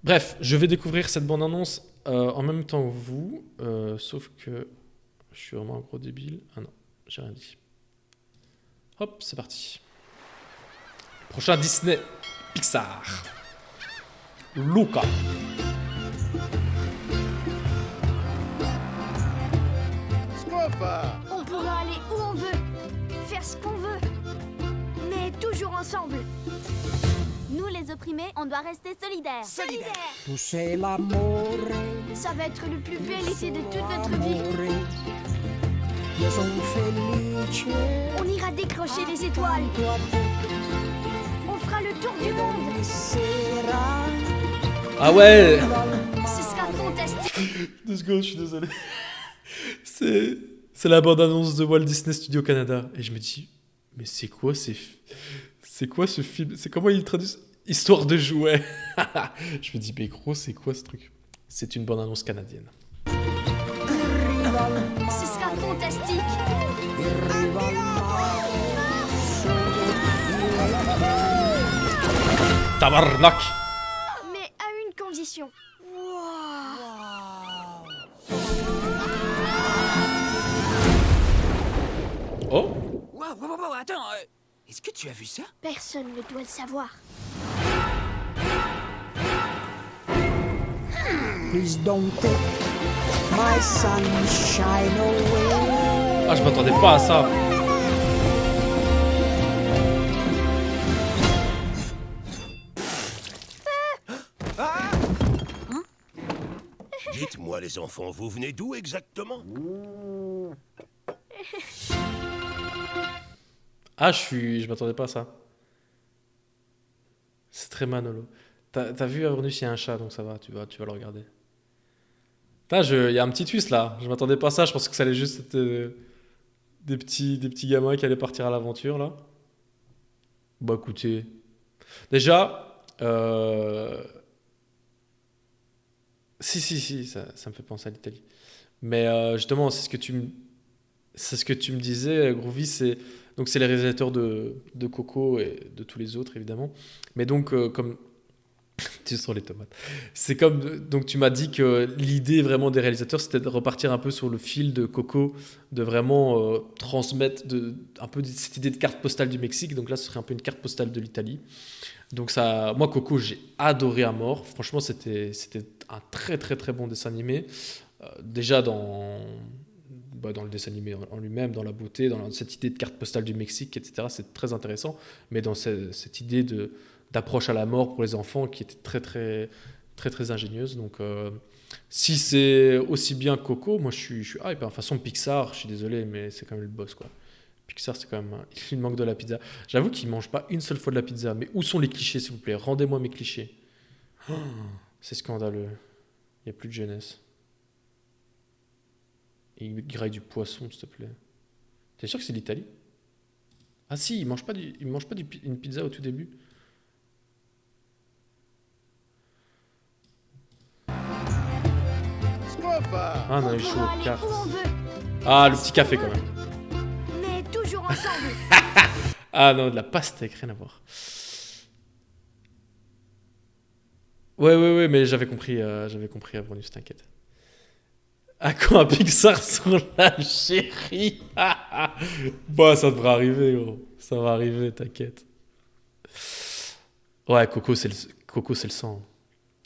Bref, je vais découvrir cette bande-annonce en même temps que vous, sauf que je suis vraiment un gros débile. Ah non, j'ai rien dit. Hop, c'est parti. Prochain Disney Pixar. Luca. On pourra aller où on veut, faire ce qu'on veut, mais toujours ensemble. Nous, les opprimés, on doit rester solidaires. Toucher l'amour. Ça va être le plus bel été de toute notre vie. On ira décrocher les étoiles. On fera le tour du monde. Ah ouais. Ce sera fantastique. 2 secondes, je suis désolé. C'est la bande-annonce de Walt Disney Studio Canada. Et je me dis, mais c'est quoi ce film? C'est comment ils traduisent Histoire de jouets. Je me dis, mais gros, c'est quoi ce truc? C'est une bande-annonce canadienne. Ce sera fantastique. Tabarnak! Mais à une condition. Oh! Wow, attends, est-ce que tu as vu ça? Personne ne doit le savoir. Please don't take my sunshine away. Ah, je m'attendais pas à ça. Dites-moi les enfants, vous venez d'où exactement? Ah, je m'attendais pas à ça. C'est très Manolo. T'as vu Avernus, il y a un chat, donc ça va, tu vas le regarder. Il y a un petit twist là. Je m'attendais pas à ça, je pensais que ça allait juste être des petits gamins qui allaient partir à l'aventure là. Bah écoutez. Déjà, si, ça me fait penser à l'Italie. Mais justement, c'est ce que tu me disais, Groovy, c'est les réalisateurs de Coco et de tous les autres évidemment. Mais donc comme tu sens les tomates. C'est comme donc tu m'as dit que l'idée vraiment des réalisateurs c'était de repartir un peu sur le fil de Coco, de vraiment transmettre un peu cette idée de carte postale du Mexique. Donc là, ce serait un peu une carte postale de l'Italie. Donc ça, moi Coco, j'ai adoré à mort. Franchement, c'était un très très très bon dessin animé. Déjà dans le dessin animé en lui-même, dans la beauté, dans cette idée de carte postale du Mexique, etc. C'est très intéressant. Mais dans cette idée d'approche à la mort pour les enfants qui était très très très très ingénieuse. Donc si c'est aussi bien que Coco, moi je suis hype. De toute façon Pixar, je suis désolé, mais c'est quand même le boss quoi. Pixar, c'est quand même il manque de la pizza. J'avoue qu'ils mangent pas une seule fois de la pizza. Mais où sont les clichés, s'il vous plaît? Rendez-moi mes clichés. Oh, c'est scandaleux. Il y a plus de jeunesse. Il graille du poisson, s'il te plaît. T'es sûr que c'est l'Italie? Ah si, il mange pas une pizza au tout début. Ah non, il est chaud, carte. Ah, le petit café quand même. Mais toujours ensemble. Ah non, de la pastèque, rien à voir. Ouais, mais j'avais compris Abronius, t'inquiète. À quand un Pixar sur l'Algérie? Bah, ça devrait arriver, gros. Ça va arriver, t'inquiète. Ouais, Coco, c'est le sang.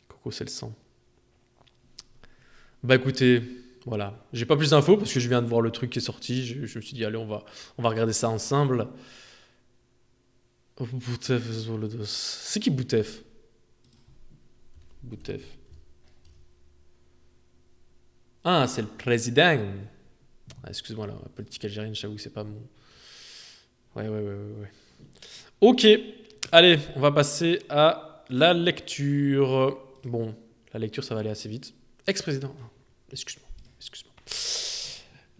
Coco, c'est le sang. Bah écoutez, voilà. J'ai pas plus d'infos parce que je viens de voir le truc qui est sorti. Je me suis dit, allez, on va regarder ça ensemble. Boutef Zolodos. C'est qui Boutef? Boutef. Ah, c'est le président. Ah, excuse-moi, la politique algérienne, j'avoue que c'est pas mon... Ouais. Ok, allez, on va passer à la lecture. Bon, la lecture, ça va aller assez vite. Ex-président. Excuse-moi.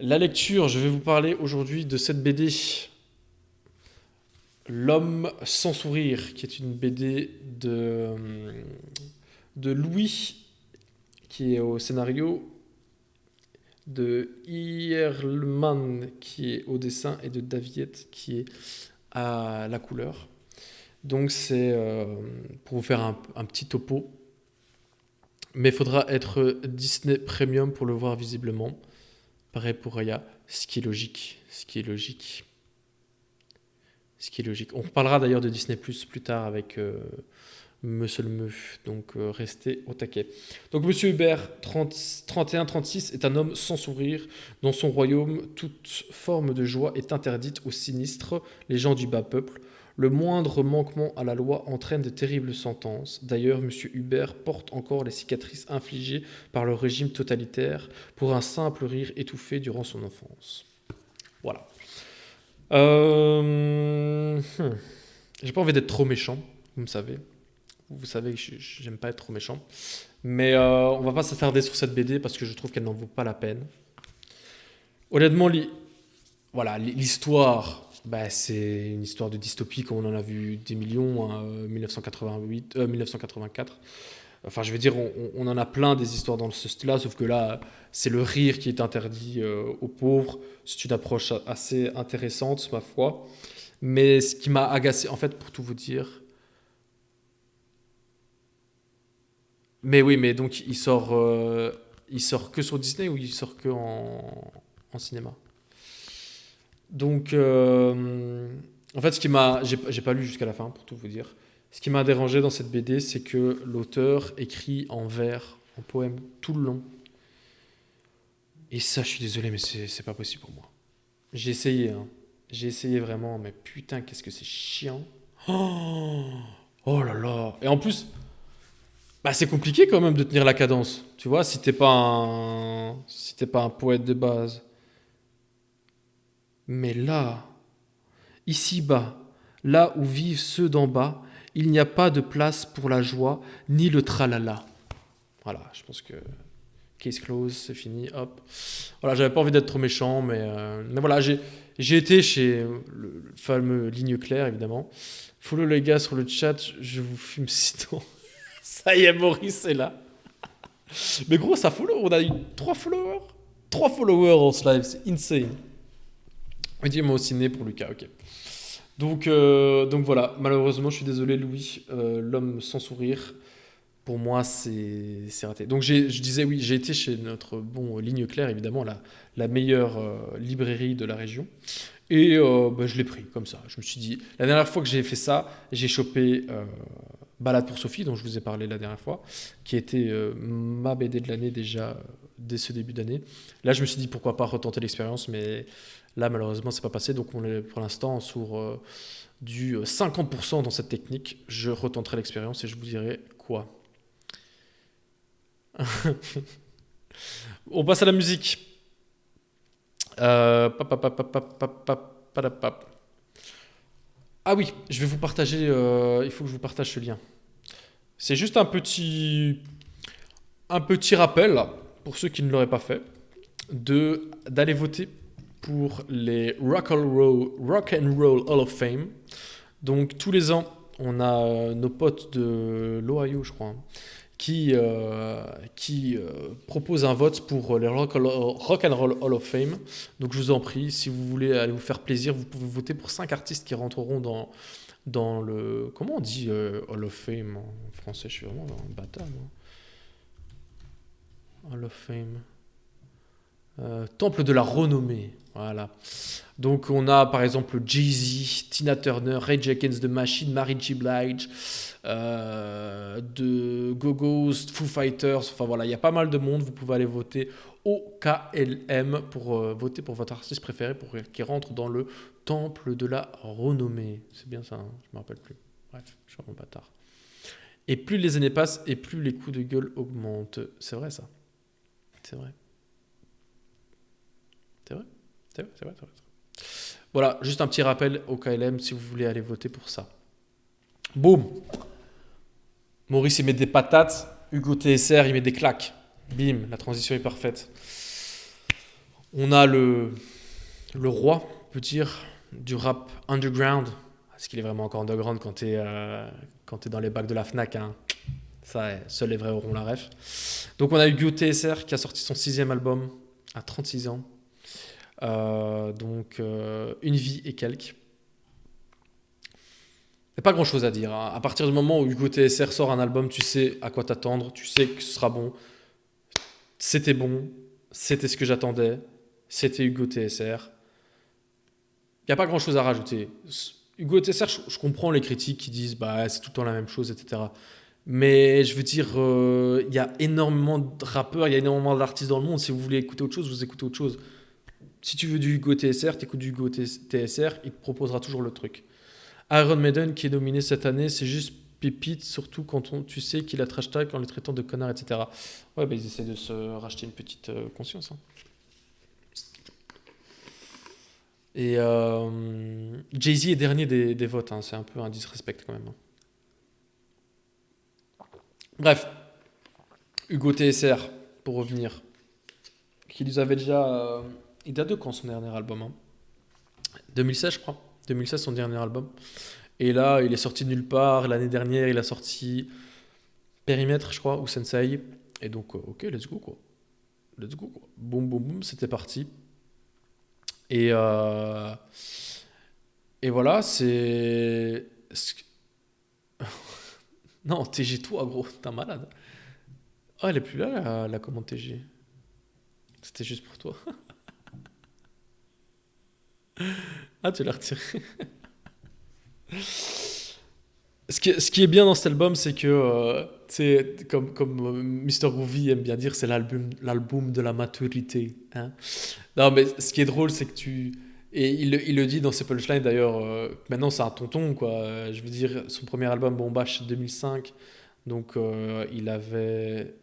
La lecture, je vais vous parler aujourd'hui de cette BD. L'homme sans sourire, qui est une BD de Louis, qui est au scénario, de Ierlman, qui est au dessin, et de Daviette, qui est à la couleur. Donc c'est pour vous faire un petit topo. Mais il faudra être Disney Premium pour le voir visiblement. Pareil pour Raya, ce qui est logique. On reparlera d'ailleurs de Disney Plus plus tard avec Monsieur le Meuf. Donc restez au taquet. Donc Monsieur Hubert, 31-36, est un homme sans sourire. Dans son royaume, toute forme de joie est interdite aux sinistres, les gens du bas peuple. Le moindre manquement à la loi entraîne de terribles sentences. D'ailleurs, M. Hubert porte encore les cicatrices infligées par le régime totalitaire pour un simple rire étouffé durant son enfance. Voilà. J'ai pas envie d'être trop méchant, vous me savez. Vous savez que j'aime pas être trop méchant. Mais on va pas s'attarder sur cette BD parce que je trouve qu'elle n'en vaut pas la peine. Honnêtement, l'histoire... Bah, c'est une histoire de dystopie comme on en a vu des millions, 1984. Enfin, je veux dire, on en a plein des histoires dans ce style-là, sauf que là, c'est le rire qui est interdit aux pauvres. C'est une approche assez intéressante, ma foi. Mais ce qui m'a agacé, en fait, pour tout vous dire... Mais oui, mais donc, il sort que sur Disney ou il sort que en cinéma? Donc, en fait, j'ai pas lu jusqu'à la fin, pour tout vous dire. Ce qui m'a dérangé dans cette BD, c'est que l'auteur écrit en vers, en poème, tout le long. Et ça, je suis désolé, mais c'est pas possible pour moi. J'ai essayé vraiment, mais putain, qu'est-ce que c'est chiant. Oh là là. Et en plus, bah, c'est compliqué quand même de tenir la cadence. Tu vois, si t'es pas un poète de base. Mais là, ici-bas, là où vivent ceux d'en bas, il n'y a pas de place pour la joie, ni le tralala. Voilà, je pense que case close, c'est fini, hop. Voilà, j'avais pas envie d'être trop méchant, mais voilà, j'ai été chez le fameux Ligne Claire, évidemment. Follow les gars sur le chat, je vous fume sitôt. Ça y est, Maurice est là. Mais gros, ça follow, on a eu 3 followers. 3 followers en ce live, c'est insane. On dit moi au ciné pour Lucas, ok. Donc voilà, malheureusement, je suis désolé, Louis, l'homme sans sourire, pour moi, c'est raté. Donc je disais, oui, j'ai été chez notre bon Ligne Claire, évidemment, la meilleure librairie de la région, et je l'ai pris comme ça. Je me suis dit, la dernière fois que j'ai fait ça, j'ai chopé Balade pour Sophie, dont je vous ai parlé la dernière fois, qui était ma BD de l'année déjà, dès ce début d'année. Là, je me suis dit, pourquoi pas retenter l'expérience, mais... Là, malheureusement, c'est pas passé, donc on est pour l'instant sur du 50% dans cette technique. Je retenterai l'expérience et je vous dirai quoi. On passe à la musique. Ah oui, je vais vous partager, il faut que je vous partage ce lien. C'est juste un petit rappel, pour ceux qui ne l'auraient pas fait. d'aller voter pour les Rock and Roll Hall of Fame. Donc tous les ans, on a nos potes de l'Ohio, je crois, qui proposent un vote pour les Rock and Roll Hall of Fame. Donc je vous en prie, si vous voulez aller vous faire plaisir, vous pouvez voter pour 5 artistes qui rentreront dans le... Comment on dit Hall of Fame en français? Je suis vraiment un bâtard, moi. Hall of Fame. Temple de la renommée. Voilà. Donc on a par exemple Jay-Z, Tina Turner, Rage Against the Machine, Mary J. Blige, de Go-Go's, Foo Fighters. Enfin voilà, il y a pas mal de monde. Vous pouvez aller voter au KLM pour voter pour votre artiste préféré pour qu'il rentre dans le Temple de la renommée. C'est bien ça, hein, je me rappelle plus. Bref, je suis vraiment bâtard. Et plus les années passent et plus les coups de gueule augmentent. C'est vrai ça. C'est vrai. C'est vrai. C'est vrai, c'est vrai, c'est vrai. Voilà, juste un petit rappel au KLM si vous voulez aller voter pour ça. Boum. Maurice, il met des patates. Hugo TSR, il met des claques. Bim, la transition est parfaite. On a le roi, on peut dire, du rap underground. Est-ce qu'il est vraiment encore underground quand t'es dans les bacs de la Fnac, hein. Ça, seuls les vrais auront la ref. Donc on a Hugo TSR qui a sorti son 6e album à 36 ans. Donc une vie et quelques. Il n'y a pas grand chose à dire, hein. À partir du moment où Hugo TSR sort un album, tu sais à quoi t'attendre, tu sais que ce sera bon. C'était bon, c'était ce que j'attendais, c'était Hugo TSR. Il n'y a pas grand chose à rajouter. Hugo TSR, je comprends les critiques qui disent bah, c'est tout le temps la même chose, etc. Mais je veux dire, il y a énormément de rappeurs, il y a énormément d'artistes dans le monde. Si vous voulez écouter autre chose, vous écoutez autre chose. Si tu veux du Hugo TSR, t'écoutes du Hugo TSR, il te proposera toujours le truc. Iron Maiden qui est nominé cette année, c'est juste pépite, surtout quand tu sais qu'il a trash talk en les traitant de connards, etc. Ouais, bah ils essaient de se racheter une petite conscience. Hein. Et Jay-Z est dernier des votes, hein. C'est un peu un disrespect quand même. Hein. Bref, Hugo TSR, pour revenir, qui nous avait déjà... il date de quand son dernier album, hein 2016, je crois. 2016, son dernier album. Et là, il est sorti de nulle part. L'année dernière, il a sorti Périmètre, je crois, ou Sensei. Et donc, ok, let's go, quoi. Let's go, quoi. Boum, boum, boum, c'était parti. Et voilà, c'est... Non, TG, toi, gros, t'es un malade. Oh, elle est plus là, la commande TG. C'était juste pour toi. Ah, tu l'as retiré. Ce qui est bien dans cet album, c'est que, comme Mr. Groovy aime bien dire, c'est l'album de la maturité. Hein. Non, mais ce qui est drôle, c'est que et il le dit dans ses punchlines, d'ailleurs, maintenant c'est un tonton, quoi. Je veux dire, son premier album, Bombash, 2005, donc il avait...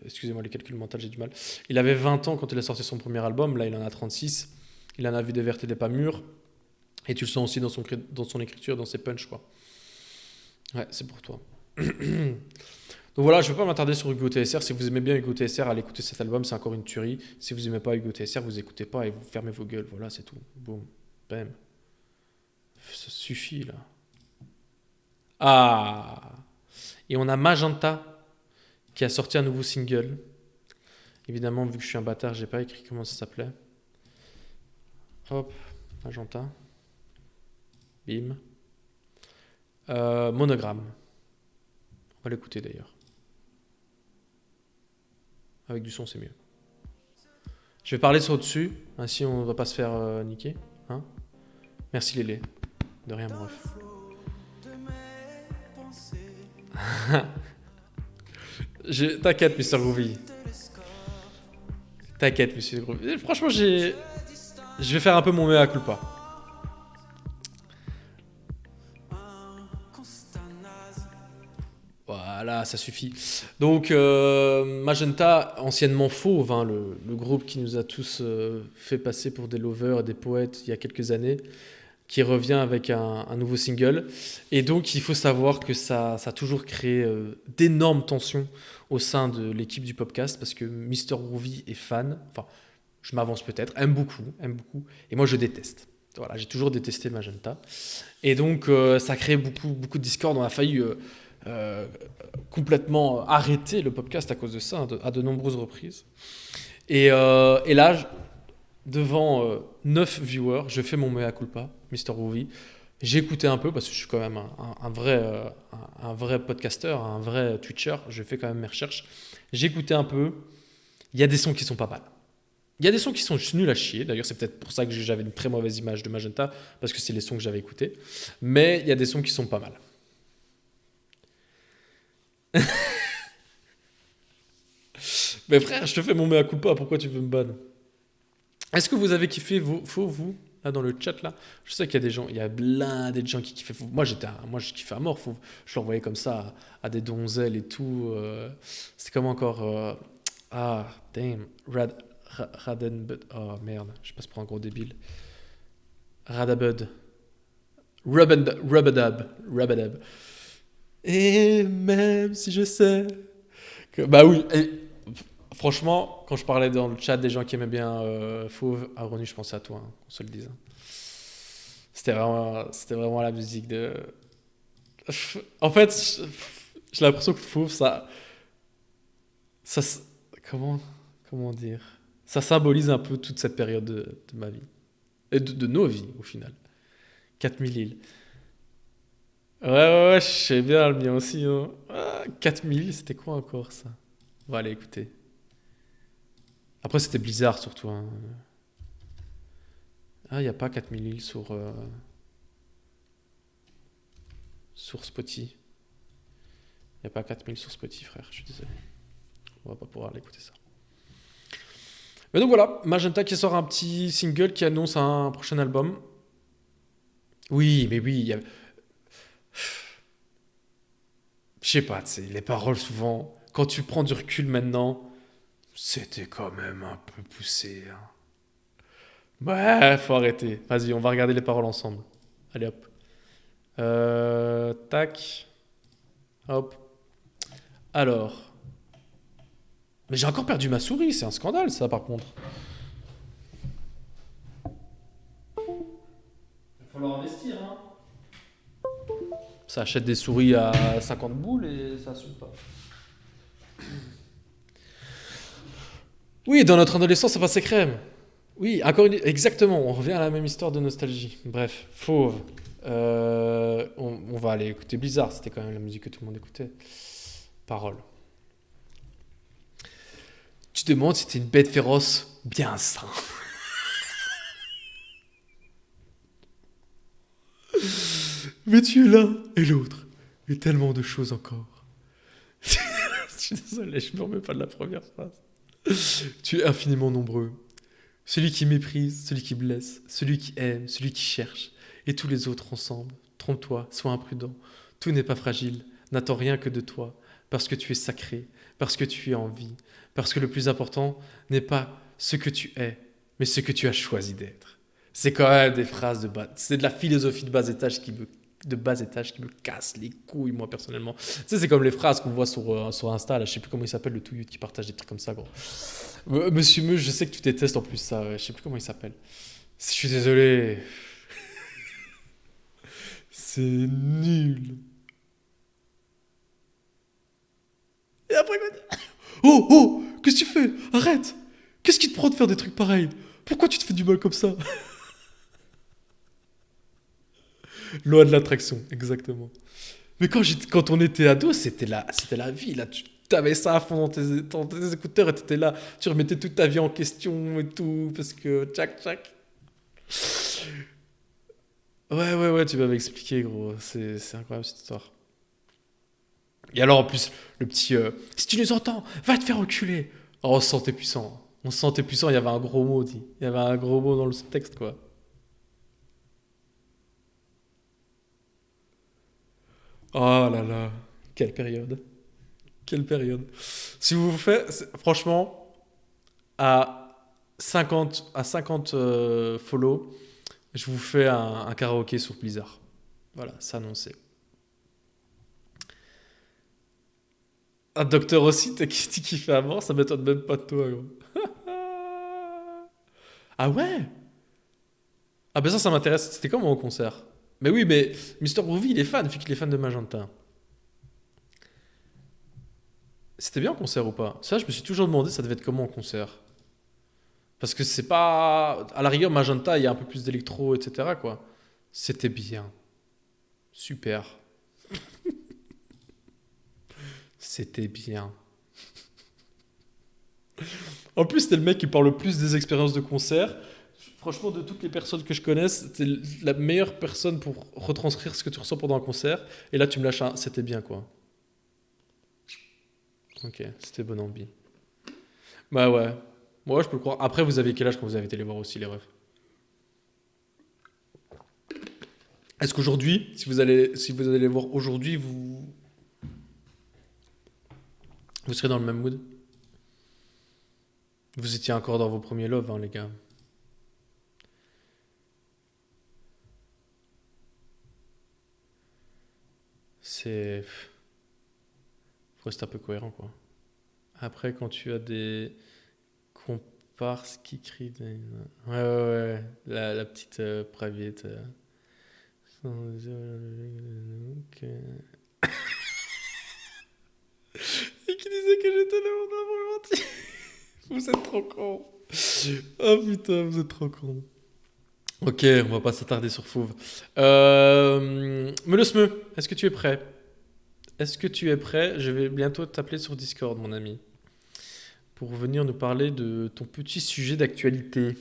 excusez-moi, les calculs mentaux, j'ai du mal. Il avait 20 ans quand il a sorti son premier album, là il en a 36. Il en a vu des vertes et des pas mûres. Et tu le sens aussi dans son écriture, dans ses punchs, quoi. Ouais, c'est pour toi. Donc voilà, je ne vais pas m'attarder sur Hugo TSR. Si vous aimez bien Hugo TSR, allez écouter cet album, c'est encore une tuerie. Si vous n'aimez pas Hugo TSR, vous n'écoutez pas et vous fermez vos gueules. Voilà, c'est tout. Boum. Bam. Ça suffit, là. Ah. Et on a Magenta qui a sorti un nouveau single. Évidemment, vu que je suis un bâtard, j'ai pas écrit comment ça s'appelait. Hop, Magenta. Bim. Monogramme. On va l'écouter d'ailleurs. Avec du son, c'est mieux. Je vais parler sur dessus, ainsi on va pas se faire niquer. Hein. Merci Lélé. De rien, mon ref. T'inquiète, Mr. Groovy. T'inquiète, Mr. Groovy. Franchement, je vais faire un peu mon mea culpa. Voilà, ça suffit. Donc, Magenta, anciennement Fauve, hein, le groupe qui nous a tous fait passer pour des lovers, des poètes il y a quelques années, qui revient avec un nouveau single. Et donc, il faut savoir que ça a toujours créé d'énormes tensions au sein de l'équipe du podcast, parce que Mr. Groovy est fan, enfin, je m'avance peut-être, aime beaucoup, et moi je déteste. Voilà, j'ai toujours détesté Magenta. Et donc, ça a créé beaucoup de discorde. On a failli complètement arrêter le podcast à cause de ça, à de nombreuses reprises. Et là, devant 9 viewers, je fais mon mea culpa, Mr. Groovy. J'ai écouté un peu, parce que je suis quand même un vrai podcasteur, un vrai twitcher, je fais quand même mes recherches. J'ai écouté un peu, il y a des sons qui sont pas mal. Il y a des sons qui sont nuls à chier, d'ailleurs c'est peut-être pour ça que j'avais une très mauvaise image de Magenta, parce que c'est les sons que j'avais écoutés. Mais il y a des sons qui sont pas mal. Mais frère, je te fais mon mea culpa, pourquoi tu veux me ban? Est-ce que vous avez kiffé vous là dans le chat là? Je sais qu'il y a des gens, il y a blindé de gens qui kiffaient Fauve. Moi je kiffais à mort Fauve. Je l'envoyais comme ça à des donzelles et tout. C'était comme encore damn, Radenbud. Oh merde, je passe pour un gros débile. Radabud. Rubadab. Et même si je sais que bah oui. Franchement, quand je parlais dans le chat des gens qui aimaient bien Fauve, Aronu, je pensais à toi, hein, qu'on se le dise. C'était vraiment la musique de... En fait, j'ai l'impression que Fauve, ça comment dire? Ça symbolise un peu toute cette période de ma vie. Et de nos vies, au final. 4000 îles. Ouais, je sais bien le mien aussi. Hein. 4000 îles, c'était quoi encore, ça? On va aller écouter. Après, c'était Blizzard, surtout. Hein. Il n'y a pas 4000 îles sur Spotify. Il n'y a pas 4000 sur Spotify, frère. Je suis désolé. On va pas pouvoir aller écouter ça. Mais donc voilà, Magenta qui sort un petit single qui annonce un prochain album. Oui, mais oui. Je sais pas, les paroles, souvent, quand tu prends du recul maintenant... C'était quand même un peu poussé. Hein. Ouais, faut arrêter. Vas-y, on va regarder les paroles ensemble. Allez, hop. Tac. Hop. Alors. Mais j'ai encore perdu ma souris. C'est un scandale, ça, par contre. Il va falloir investir, hein. Ça achète des souris à 50 boules et ça assume pas. Oui, dans notre adolescence, ça passait crème. Oui, exactement, on revient à la même histoire de nostalgie. Bref, Fauve. On va aller écouter Blizzard, c'était quand même la musique que tout le monde écoutait. Parole. Tu te demandes si c'était une bête féroce bien sain. Mais tu es l'un et l'autre. Et tellement de choses encore. Je suis désolé, je ne me remets pas de la première phrase. Tu es infiniment nombreux. Celui qui méprise, celui qui blesse, celui qui aime, celui qui cherche, et tous les autres ensemble. Trompe-toi, sois imprudent. Tout n'est pas fragile, n'attends rien que de toi, parce que tu es sacré, parce que tu es en vie, parce que le plus important n'est pas ce que tu es, mais ce que tu as choisi d'être. C'est quand même des phrases de bas, c'est de la philosophie de bas étage qui me casse les couilles, moi, personnellement. Tu sais, c'est comme les phrases qu'on voit sur Insta, là, je sais plus comment il s'appelle, le Touyout qui partage des trucs comme ça, gros. Monsieur Meuge, je sais que tu détestes en plus ça, ouais. Je sais plus comment il s'appelle. Je suis désolé. C'est nul. Et après, oh, qu'est-ce que tu fais? Arrête. Qu'est-ce qui te prend de faire des trucs pareils? Pourquoi tu te fais du mal comme ça? Loi de l'attraction, exactement. Mais quand on était ado, c'était la vie. Là, tu avais ça à fond dans tes écouteurs et tu étais là. Tu remettais toute ta vie en question et tout, parce que tchac. Ouais, tu m'avais expliqué, gros. C'est incroyable cette histoire. Et alors, en plus, le petit si tu nous entends, va te faire reculer. Oh, on se sentait puissant. Il y avait un gros mot, dit. Il y avait un gros mot dans le texte, quoi. Oh là là, quelle période. Si vous faites, franchement, à 50 follow, Je vous fais un karaoké sur Blizzard. Voilà, c'est annoncé. Un docteur aussi, t'as qui kiffe à mort, ça m'étonne même pas de toi, gros. Ah ouais? Ah ben ça m'intéresse. C'était comment au concert? Mais oui, mais Mr. Groovy, il est fan, vu qu'il est fan de Magenta. C'était bien en concert ou pas? Ça, je me suis toujours demandé, ça devait être comment en concert? Parce que c'est pas... À la rigueur, Magenta, il y a un peu plus d'électro, etc., quoi. C'était bien. Super. C'était bien. En plus, c'était le mec qui parle le plus des expériences de concert. Franchement, de toutes les personnes que je connaisse, c'était la meilleure personne pour retranscrire ce que tu ressens pendant un concert. Et là, tu me lâches un... C'était bien, quoi. Ok, c'était bonne ambi. Bah ouais. Moi, je peux le croire. Après, vous avez quel âge quand vous avez été les voir aussi, les refs? Est-ce qu'aujourd'hui, si vous allez les voir aujourd'hui, vous serez dans le même mood? Vous étiez encore dans vos premiers loves, hein, les gars. C'est... Faut rester un peu cohérent, quoi. Après, quand tu as des comparses qui crient... Ouais. La petite private... Ok. Et qui disait que j'étais le monde gentil. Vous êtes trop con. Oh putain, vous êtes trop con. Ok, on va pas s'attarder sur Fauve. Meulesmeu, est-ce que tu es prêt? Est-ce que tu es prêt? Je vais bientôt t'appeler sur Discord, mon ami, pour venir nous parler de ton petit sujet d'actualité.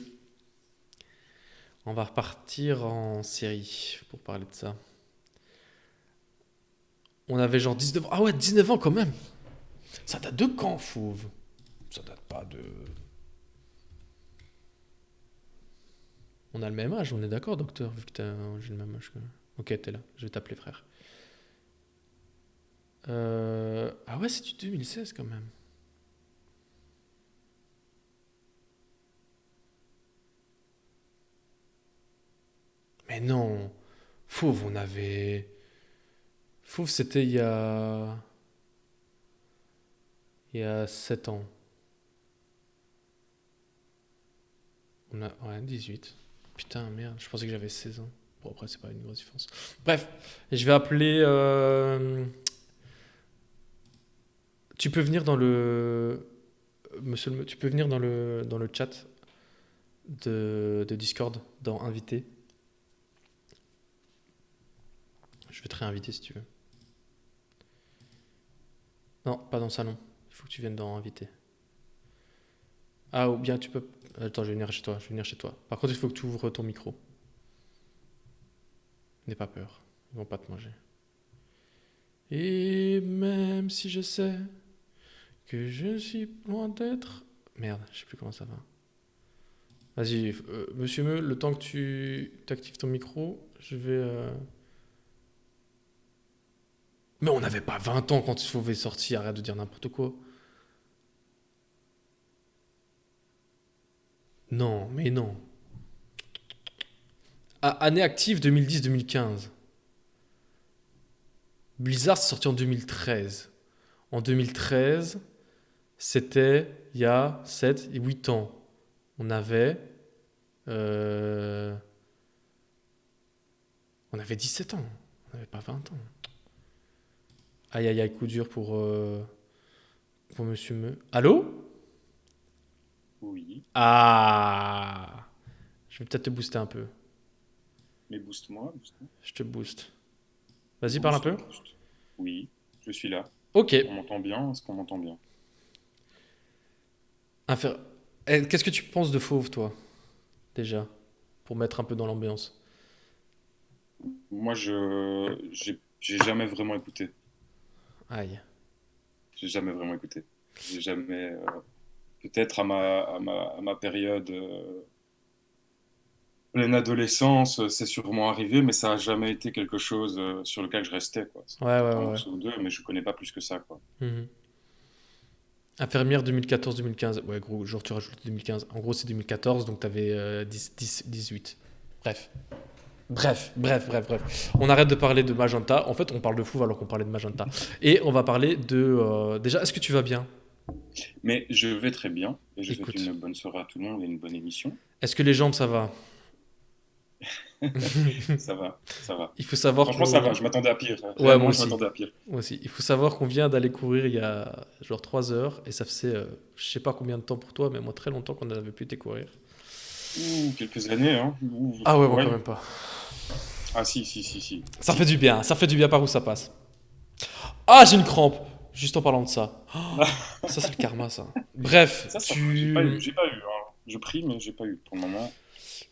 On va repartir en série pour parler de ça. On avait genre 19 ans. Ah ouais, 19 ans quand même. Ça date de quand, Fauve? Ça date pas de... On a le même âge, on est d'accord, docteur, vu que j'ai le même âge que... Ok, t'es là, je vais t'appeler frère. Ah ouais, c'est du 2016 quand même. Mais non, Fauve, on avait... Fauve, c'était il y a 7 ans. On a... Ouais, 18. Putain, merde, je pensais que j'avais 16 ans. Bon, après, c'est pas une grosse différence. Bref, je vais appeler... Tu peux venir dans le... Monsieur, tu peux venir dans le chat de Discord, dans Invité. Je vais te réinviter si tu veux. Non, pas dans le salon. Il faut que tu viennes dans Invité. Ah, ou bien tu peux... Attends, je vais venir chez toi. Par contre, il faut que tu ouvres ton micro. N'aie pas peur. Ils vont pas te manger. Et même si je sais que je suis loin d'être... Merde, je sais plus comment ça va. Vas-y, monsieur Meu, le temps que tu actives ton micro, je vais... Mais on n'avait pas 20 ans quand il faut sortir, arrête de dire n'importe quoi. Non, mais non. Année active 2010-2015. Blizzard c'est sorti en 2013. En 2013, c'était il y a 7 et 8 ans. On avait 17 ans. On n'avait pas 20 ans. Aïe aïe aïe, coup dur pour monsieur Meu. Allô? Oui. Ah, je vais peut-être te booster un peu. Mais booste-moi. Je te booste. Vas-y, parle un peu. Oui, je suis là. Ok. On m'entend bien? Est-ce qu'on m'entend bien? Qu'est-ce que tu penses de Fauve, toi? Déjà, pour mettre un peu dans l'ambiance. Moi, j'ai jamais vraiment écouté. Aïe. J'ai jamais vraiment écouté. J'ai jamais... peut-être à ma période pleine adolescence, c'est sûrement arrivé, mais ça a jamais été quelque chose sur lequel je restais, quoi. Ouais. Un morceau ou deux, mais je connais pas plus que ça, quoi. Infirmière 2014-2015. Ouais, gros, genre tu rajoutes 2015. En gros, c'est 2014, donc t'avais 18. Bref. On arrête de parler de Magenta. En fait, on parle de fou alors qu'on parlait de Magenta. Et on va parler de... déjà, est-ce que tu vas bien? Mais je vais très bien. Et je Écoute. souhaite une bonne soirée à tout le monde et une bonne émission. Est-ce que les jambes, ça va? Ça va. Il faut savoir Franchement, qu'on- ça va. Je m'attendais à pire. Ouais, Réellement, moi je aussi. m'attendais à pire. Moi aussi. Il faut savoir qu'on vient d'aller courir il y a genre 3 heures. Et ça faisait, je sais pas combien de temps pour toi, mais moi très longtemps qu'on n'avait plus été courir. Ouh, quelques années, hein. Ouh, Ah ouais, moi quand même pas. Ah si. Ça fait du bien par où ça passe. Ah, j'ai une crampe. Juste en parlant de ça. Oh, ça, c'est le karma, ça. Bref, Ça, tu... j'ai pas eu. Hein. Je prie, mais j'ai pas eu pour le moment.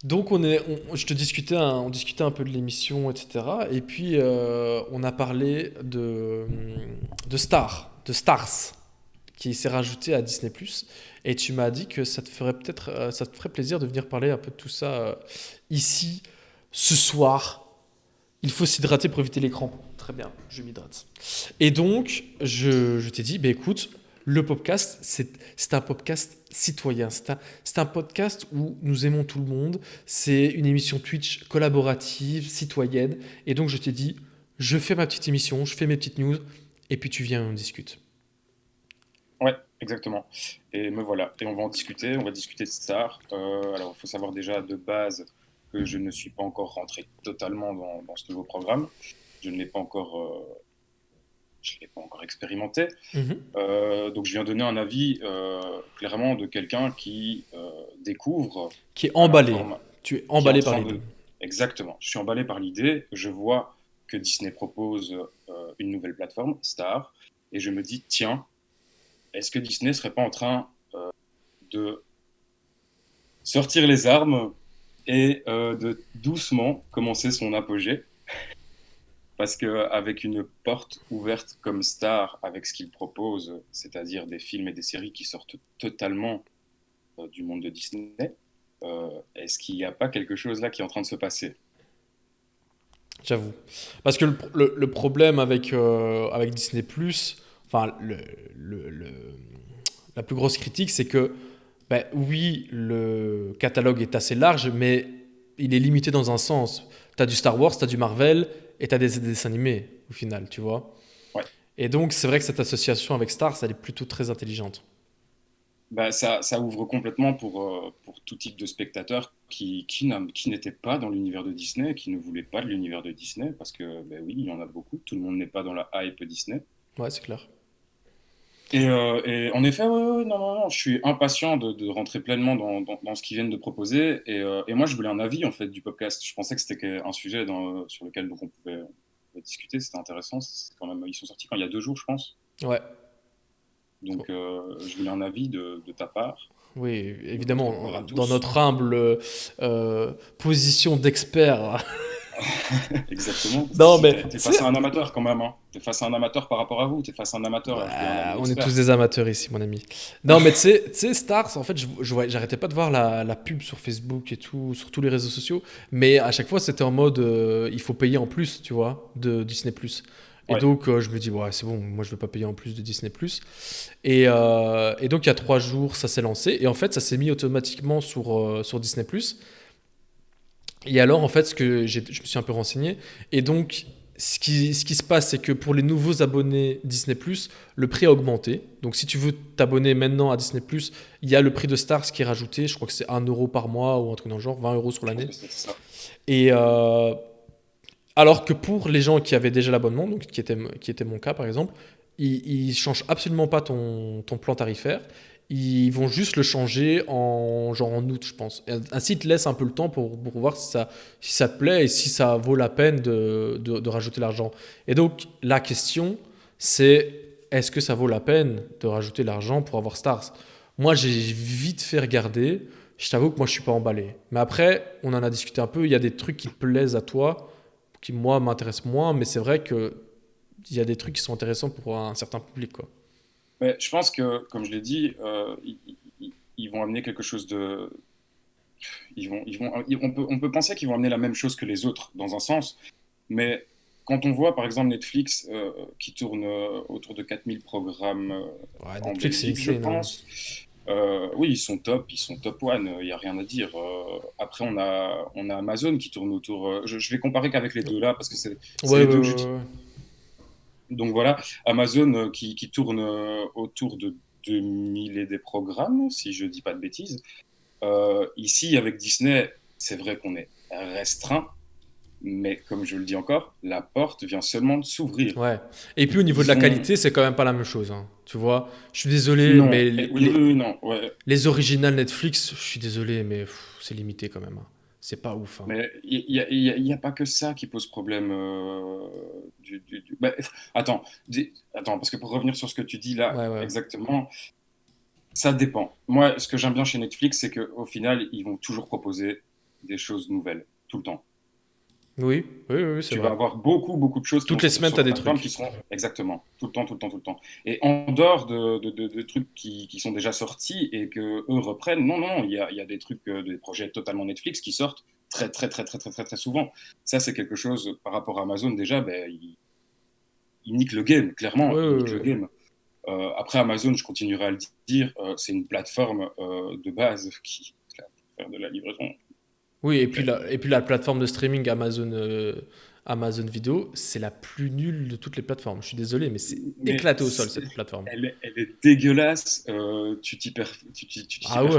Donc on discutais un peu de l'émission, etc. Et puis on a parlé de Stars, qui s'est rajouté à Disney+. Et tu m'as dit que ça te ferait plaisir de venir parler un peu de tout ça ici, ce soir. Il faut s'hydrater pour éviter les crampes. Très bien, je m'hydrate. Et donc, je t'ai dit, écoute, le podcast, c'est un podcast citoyen. C'est un podcast où nous aimons tout le monde. C'est une émission Twitch collaborative, citoyenne. Et donc, je t'ai dit, je fais ma petite émission, je fais mes petites news, et puis tu viens et on discute. Ouais, exactement. Et me voilà. Et on va en discuter. On va discuter de Star. Alors, il faut savoir déjà de base que je ne suis pas encore rentré totalement dans ce nouveau programme. Je ne l'ai pas encore... je ne l'ai pas encore expérimenté. Donc, je viens donner un avis clairement de quelqu'un qui découvre... Qui est emballé. Tu es emballé par l'idée. Exactement. Je suis emballé par l'idée. Je vois que Disney propose une nouvelle plateforme, Star, et je me dis, tiens, est-ce que Disney ne serait pas en train de sortir les armes et de doucement commencer son apogée? Parce qu'avec une porte ouverte comme Star, avec ce qu'il propose, c'est-à-dire des films et des séries qui sortent totalement du monde de Disney, est-ce qu'il n'y a pas quelque chose là qui est en train de se passer? J'avoue. Parce que le problème avec Disney+, enfin, la plus grosse critique, c'est que, oui, le catalogue est assez large, mais il est limité dans un sens. T'as du Star Wars, t'as du Marvel, et t'as des dessins animés, au final, tu vois. Ouais. Et donc, c'est vrai que cette association avec Star, ça, elle est plutôt très intelligente. Ça ouvre complètement pour tout type de spectateurs qui n'étaient pas dans l'univers de Disney, qui ne voulaient pas de l'univers de Disney, parce que, oui, il y en a beaucoup, tout le monde n'est pas dans la hype Disney. Ouais, c'est clair. Et en effet, non, je suis impatient de rentrer pleinement dans ce qu'ils viennent de proposer. Et moi, je voulais un avis en fait du podcast. Je pensais que c'était un sujet sur lequel donc, on pouvait discuter. C'était intéressant. Quand même, ils sont sortis il y a 2 jours, je pense. Ouais. Donc, je voulais un avis de ta part. Oui, évidemment, dans notre humble position d'expert. Exactement. Non, mais t'es face à un amateur quand même. Hein. T'es face à un amateur par rapport à vous. T'es face à un amateur. On est tous des amateurs ici, mon ami. Non, mais tu sais, Stars, en fait, j'arrêtais pas de voir la pub sur Facebook et tout, sur tous les réseaux sociaux. Mais à chaque fois, c'était en mode il faut payer en plus, tu vois, de Disney+. Et donc, je me dis, ouais, c'est bon, moi, je vais pas payer en plus de Disney+. Et donc, il y a 3 jours, ça s'est lancé. Et en fait, ça s'est mis automatiquement sur Disney+. Et alors, en fait, je me suis un peu renseigné. Et donc, ce qui se passe, c'est que pour les nouveaux abonnés Disney+, le prix a augmenté. Donc, si tu veux t'abonner maintenant à Disney+, il y a le prix de Stars qui est rajouté. Je crois que c'est 1 € par mois ou un truc dans le genre, 20 € sur l'année. Et alors que pour les gens qui avaient déjà l'abonnement, donc qui était mon cas par exemple, ils ne changent absolument pas ton plan tarifaire. Ils vont juste le changer en août, je pense. Et ainsi, ils te laissent un peu le temps pour voir si ça te plaît et si ça vaut la peine de rajouter l'argent. Et donc, la question, c'est est-ce que ça vaut la peine de rajouter l'argent pour avoir Stars? Moi, j'ai vite fait regarder. Je t'avoue que moi, je ne suis pas emballé. Mais après, on en a discuté un peu. Il y a des trucs qui te plaisent à toi, qui, moi, m'intéressent moins. Mais c'est vrai qu'il y a des trucs qui sont intéressants pour un certain public, quoi. Mais je pense que, comme je l'ai dit, ils vont amener quelque chose de... On peut penser qu'ils vont amener la même chose que les autres, dans un sens. Mais quand on voit, par exemple, Netflix, qui tourne autour de 4000 programmes en Netflix, Belgique, je pense, Oui, ils sont top one, il n'y a rien à dire. Après, on a Amazon qui tourne autour. Je vais comparer qu'avec les deux là, parce que c'est les deux que j'utilise. Donc voilà, Amazon qui tourne autour de 2000 et des programmes, si je dis pas de bêtises. Ici, avec Disney, c'est vrai qu'on est restreint, mais comme je le dis encore, la porte vient seulement de s'ouvrir. Ouais. Et puis au niveau de la qualité, c'est quand même pas la même chose. Hein. Tu vois, je suis désolé, Non, mais non, ouais. les originales Netflix, je suis désolé, mais c'est limité quand même. Hein. C'est pas ouf. Hein. Mais il y a pas que ça qui pose problème. Bah, attends, parce que pour revenir sur ce que tu dis là, exactement, ça dépend. Moi, ce que j'aime bien chez Netflix, c'est qu'au final, ils vont toujours proposer des choses nouvelles, tout le temps. Oui, c'est vrai. Tu vas avoir beaucoup de choses. Toutes les semaines, tu as des trucs. Qui seront exactement, tout le temps. Et en dehors de trucs qui sont déjà sortis et que eux reprennent, non, il y a des trucs, des projets totalement Netflix qui sortent très souvent. Ça, c'est quelque chose par rapport à Amazon déjà, ben, ils niquent le game, clairement. Ils niquent le game. Après Amazon, je continuerai à le dire, c'est une plateforme de base qui va faire de la livraison. Oui, et puis la plateforme de streaming Amazon Vidéo, c'est la plus nulle de toutes les plateformes. Je suis désolé, mais c'est éclaté au sol cette plateforme. Elle est dégueulasse. Tu t'y perds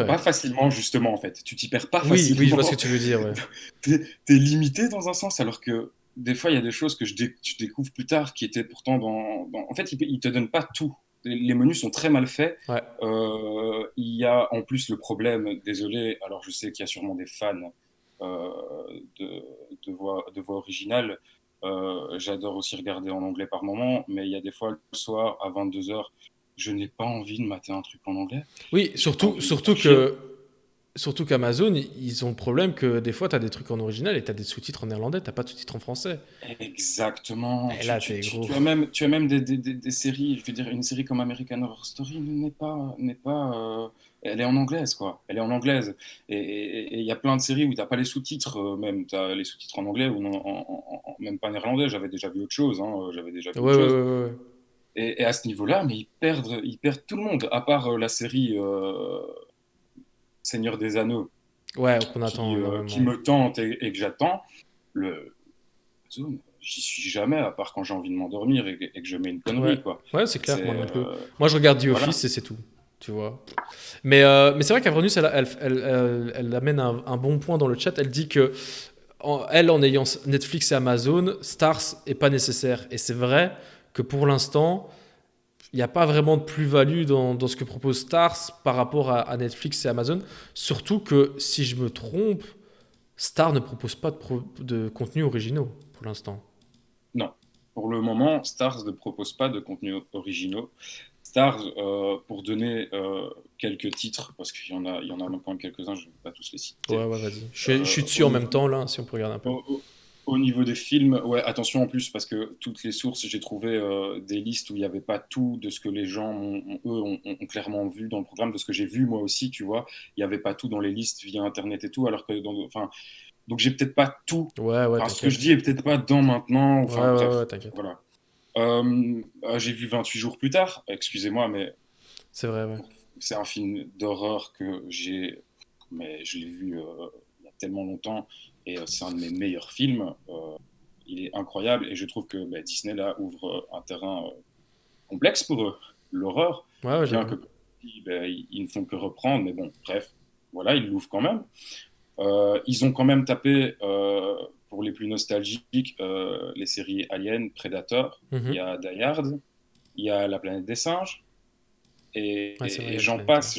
pas facilement, justement, en fait. Tu t'y perds pas facilement. Oui, je vois ce que tu veux dire. Ouais. T'es limité dans un sens, alors que des fois, il y a des choses que je découvre plus tard qui étaient pourtant dans... En fait, ils te donnent pas tout. Les menus sont très mal faits. Ouais. Il y a en plus le problème, désolé, alors je sais qu'il y a sûrement des fans de voix originale. J'adore aussi regarder en anglais par moment, mais il y a des fois le soir à 22h, je n'ai pas envie de mater un truc en anglais. Oui, surtout qu'Amazon, ils ont le problème que des fois, tu as des trucs en original et tu as des sous-titres en néerlandais, tu n'as pas de sous-titres en français. Exactement. Et là, tu as même des séries, je veux dire, une série comme American Horror Story n'est pas elle est en anglaise, quoi. Elle est en anglaise. Et il y a plein de séries où tu n'as pas les sous-titres, même. Tu as les sous-titres en anglais ou même pas néerlandais. J'avais déjà vu autre chose. Hein. Ouais. Et à ce niveau-là, mais ils perdent tout le monde, à part la série Seigneur des Anneaux. Ouais, qu'on attend. Qui me tente et que j'attends. J'y suis jamais, à part quand j'ai envie de m'endormir et que je mets une connerie, quoi. Ouais, c'est clair, moi non plus. Moi, je regarde The Office et c'est tout. Tu vois. Mais c'est vrai qu'Avronus, elle amène un bon point dans le chat. Elle dit que en ayant Netflix et Amazon, Stars est pas nécessaire. Et c'est vrai que pour l'instant, il n'y a pas vraiment de plus-value dans ce que propose Stars par rapport à Netflix et Amazon. Surtout que, si je me trompe, Stars ne propose pas de contenu originaux pour l'instant. Non. Pour le moment, Stars ne propose pas de contenu originaux. Stars, pour donner quelques titres, parce qu'il y en a quand même quelques-uns, je ne vais pas tous les citer. Ouais, vas-y. Je suis dessus en même temps, là, si on peut regarder un peu. Au niveau des films, ouais, attention en plus, parce que toutes les sources, j'ai trouvé des listes où il n'y avait pas tout de ce que les gens, ont clairement vu dans le programme, de ce que j'ai vu moi aussi, tu vois. Il n'y avait pas tout dans les listes via Internet et tout, alors que donc j'ai peut-être pas tout. Ouais, ce que je dis est peut-être pas dedans maintenant. Enfin, ouais, t'inquiète. Voilà. J'ai vu 28 jours plus tard, excusez-moi, mais c'est vrai, ouais. C'est un film d'horreur mais je l'ai vu il y a tellement longtemps et c'est un de mes meilleurs films. Il est incroyable et je trouve que Disney là ouvre un terrain complexe pour l'horreur. Ouais, bien que ils ne font que reprendre, mais bon, bref, voilà, ils l'ouvrent quand même. Ils ont quand même tapé, pour les plus nostalgiques, les séries Alien, Predator, il y a Die Hard, il y a La Planète des Singes, et j'en passe.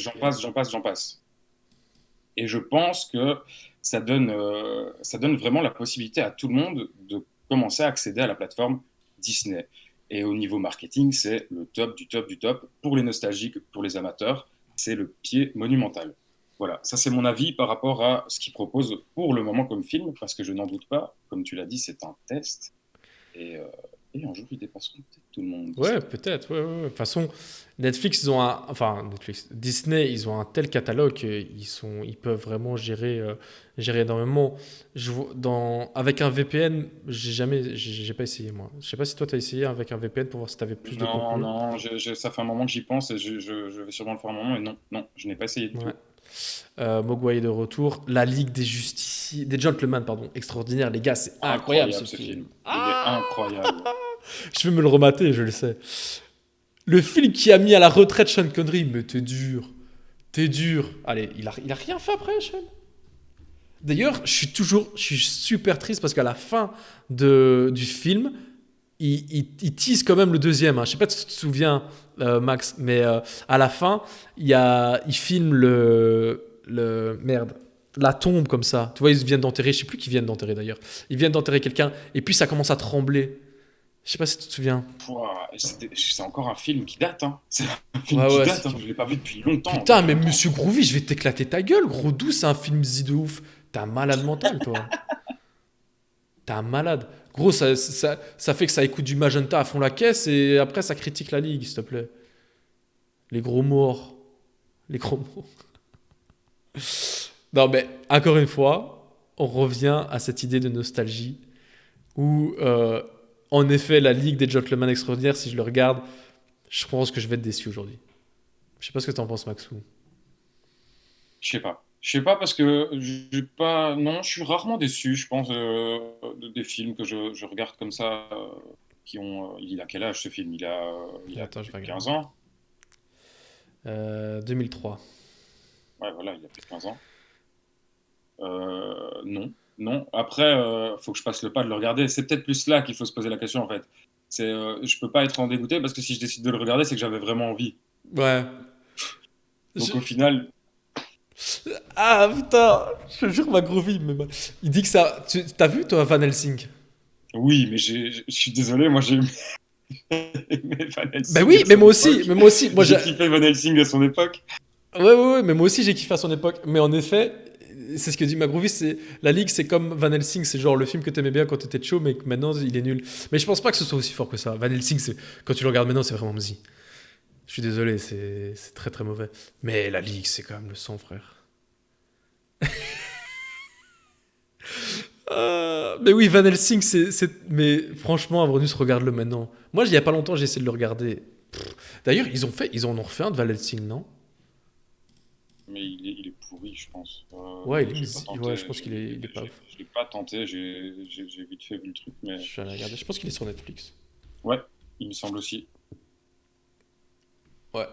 Et je pense que ça donne vraiment la possibilité à tout le monde de commencer à accéder à la plateforme Disney. Et au niveau marketing, c'est le top du top du top. Pour les nostalgiques, pour les amateurs, c'est le pied monumental. Voilà, ça c'est mon avis par rapport à ce qu'ils proposent pour le moment comme film, parce que je n'en doute pas, comme tu l'as dit, c'est un test. Et Et un jour, ils dépasseront peut-être tout le monde. Ouais, peut-être. Ouais, ouais, ouais. De toute façon, Netflix, ils ont un... Enfin, Netflix, Disney, ils ont un tel catalogue qu'ils peuvent vraiment gérer énormément. Avec un VPN, j'ai pas essayé, moi. Je sais pas si toi, tu as essayé avec un VPN pour voir si tu avais plus de Non, contenu. non, ça fait un moment que j'y pense et je vais sûrement le faire un moment. Et non, non, je n'ai pas essayé du Ouais. tout. Mogwai est de retour. La Ligue des Justiciers... Des Gentlemen, pardon. Extraordinaire, les gars, c'est incroyable ce film. Il est incroyable. Je vais me le remater, je le sais. Le film qui a mis à la retraite Sean Connery, mais t'es dur. T'es dur. Allez, il a rien fait après, Sean. D'ailleurs, je suis super triste parce qu'à la fin du film, il tease quand même le deuxième. Hein. Je sais pas si tu te souviens, Max, mais à la fin, il filme la tombe comme ça. Tu vois, ils viennent d'enterrer, je sais plus qui viennent d'enterrer d'ailleurs. Ils viennent d'enterrer quelqu'un et puis ça commence à trembler. Je sais pas si tu te souviens. Pouah, c'est encore un film qui date, hein. C'est un film Ouais, qui ouais, date, hein. Je l'ai pas vu depuis longtemps. Putain, mais Monsieur Groovy, je vais t'éclater ta gueule, gros. D'où c'est un film zi de ouf. T'es un malade mental, toi. T'es un malade. Gros, ça fait que ça écoute du Magenta à fond la caisse et après ça critique la Ligue, s'il te plaît. Les gros morts. Les gros morts. Non, mais encore une fois, on revient à cette idée de nostalgie où, en effet, la Ligue des Gentlemen Extraordinaires, si je le regarde, je pense que je vais être déçu aujourd'hui. Je sais pas ce que t'en penses, Maxou. Je sais pas. Je sais pas parce que j'ai pas. Non, je suis rarement déçu, je pense, des films que je regarde comme ça, qui ont. Il a quel âge ce film? Il a Attends, je vais 15 regarder. ans. 2003. Ouais, voilà, il a plus de 15 ans. Non, non. Après, faut que je passe le pas de le regarder. C'est peut-être plus là qu'il faut se poser la question en fait. Je peux pas être en dégoûté parce que si je décide de le regarder, c'est que j'avais vraiment envie. Ouais. Donc au final, Ah putain, je te jure, ma Groovy, il dit que ça. T'as vu toi Van Helsing? oui, mais je suis désolé, moi j'ai aimé Van Helsing Bah oui, à mais son moi aussi, époque. mais moi aussi, moi J'ai kiffé Van Helsing à son époque. ouais, mais moi aussi j'ai kiffé à son époque. Mais en effet, c'est ce que dit Magroovy, c'est la Ligue, c'est comme Van Helsing, c'est genre le film que t'aimais bien quand t'étais chaud, mais que maintenant il est nul. Mais je pense pas que ce soit aussi fort que ça. Van Helsing, c'est quand tu le regardes maintenant, c'est vraiment mzi. Je suis désolé, c'est très très mauvais. Mais la Ligue, c'est quand même le sang, frère. Mais oui, Van Helsing, mais franchement, Avronus, regarde-le maintenant. Moi, il y a pas longtemps, j'ai essayé de le regarder. D'ailleurs, ils en ont refait un de Van Helsing, non? Mais il est pourri, je pense. Ouais, j'ai pas tenté, ouais, je pense qu'il est pas ouf. Je l'ai pas tenté, j'ai vite fait vu le truc, mais Je vais aller regarder. Je pense qu'il est sur Netflix. ouais, il me semble aussi. Ouais.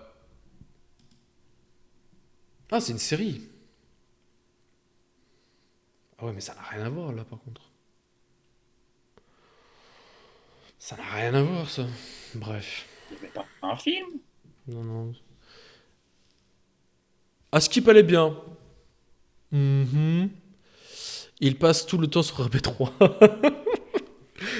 Ah, c'est une série. Ah ouais, mais ça n'a rien à voir là, par contre. Ça n'a rien à voir, ça. Bref. Il y avait pas un film? Non, non. Ah, Skip allait bien. Mhm. Il passe tout le temps sur RB3.